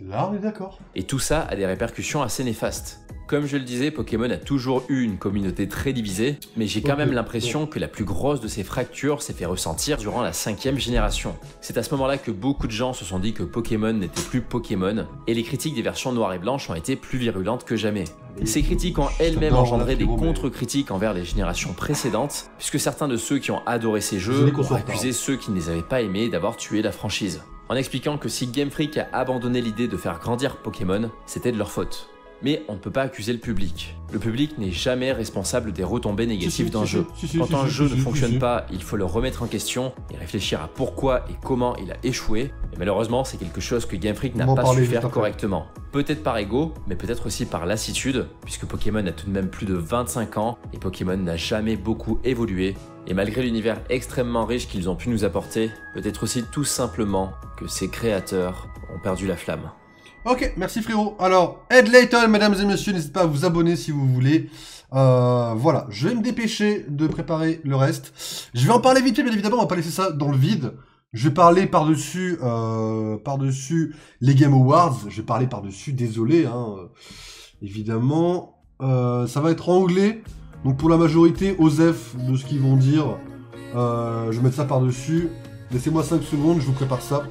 Là, on est d'accord. Et tout ça a des répercussions assez néfastes. Comme je le disais, Pokémon a toujours eu une communauté très divisée, mais j'ai quand même l'impression que la plus grosse de ces fractures s'est fait ressentir durant la 5e génération. C'est à ce moment-là que beaucoup de gens se sont dit que Pokémon n'était plus Pokémon, et les critiques des versions noires et blanches ont été plus virulentes que jamais. Ces critiques ont elles-mêmes engendré des contre-critiques envers les générations précédentes, puisque certains de ceux qui ont adoré ces jeux ont accusé ceux qui ne les avaient pas aimés d'avoir tué la franchise, en expliquant que si Game Freak a abandonné l'idée de faire grandir Pokémon, c'était de leur faute. Mais on ne peut pas accuser le public. Le public n'est jamais responsable des retombées négatives d'un jeu. Quand un jeu ne fonctionne pas, il faut le remettre en question et réfléchir à pourquoi et comment il a échoué. Et malheureusement, c'est quelque chose que Game Freak n'a pas su faire correctement. Peut-être par ego, mais peut-être aussi par lassitude, puisque Pokémon a tout de même plus de 25 ans et Pokémon n'a jamais beaucoup évolué. Et malgré l'univers extrêmement riche qu'ils ont pu nous apporter, peut-être aussi tout simplement que ses créateurs ont perdu la flamme. Ok, merci frérot. Alors, Ed Layton, mesdames et messieurs, n'hésitez pas à vous abonner si vous voulez. Voilà, je vais me dépêcher de préparer le reste. Je vais en parler vite fait, bien évidemment, on va pas laisser ça dans le vide. Je vais parler par-dessus les Game Awards. Je vais parler par-dessus, désolé, hein, évidemment. Ça va être en anglais. Donc pour la majorité, OSEF de ce qu'ils vont dire. Je vais mettre ça par-dessus. Laissez-moi 5 secondes, je vous prépare ça.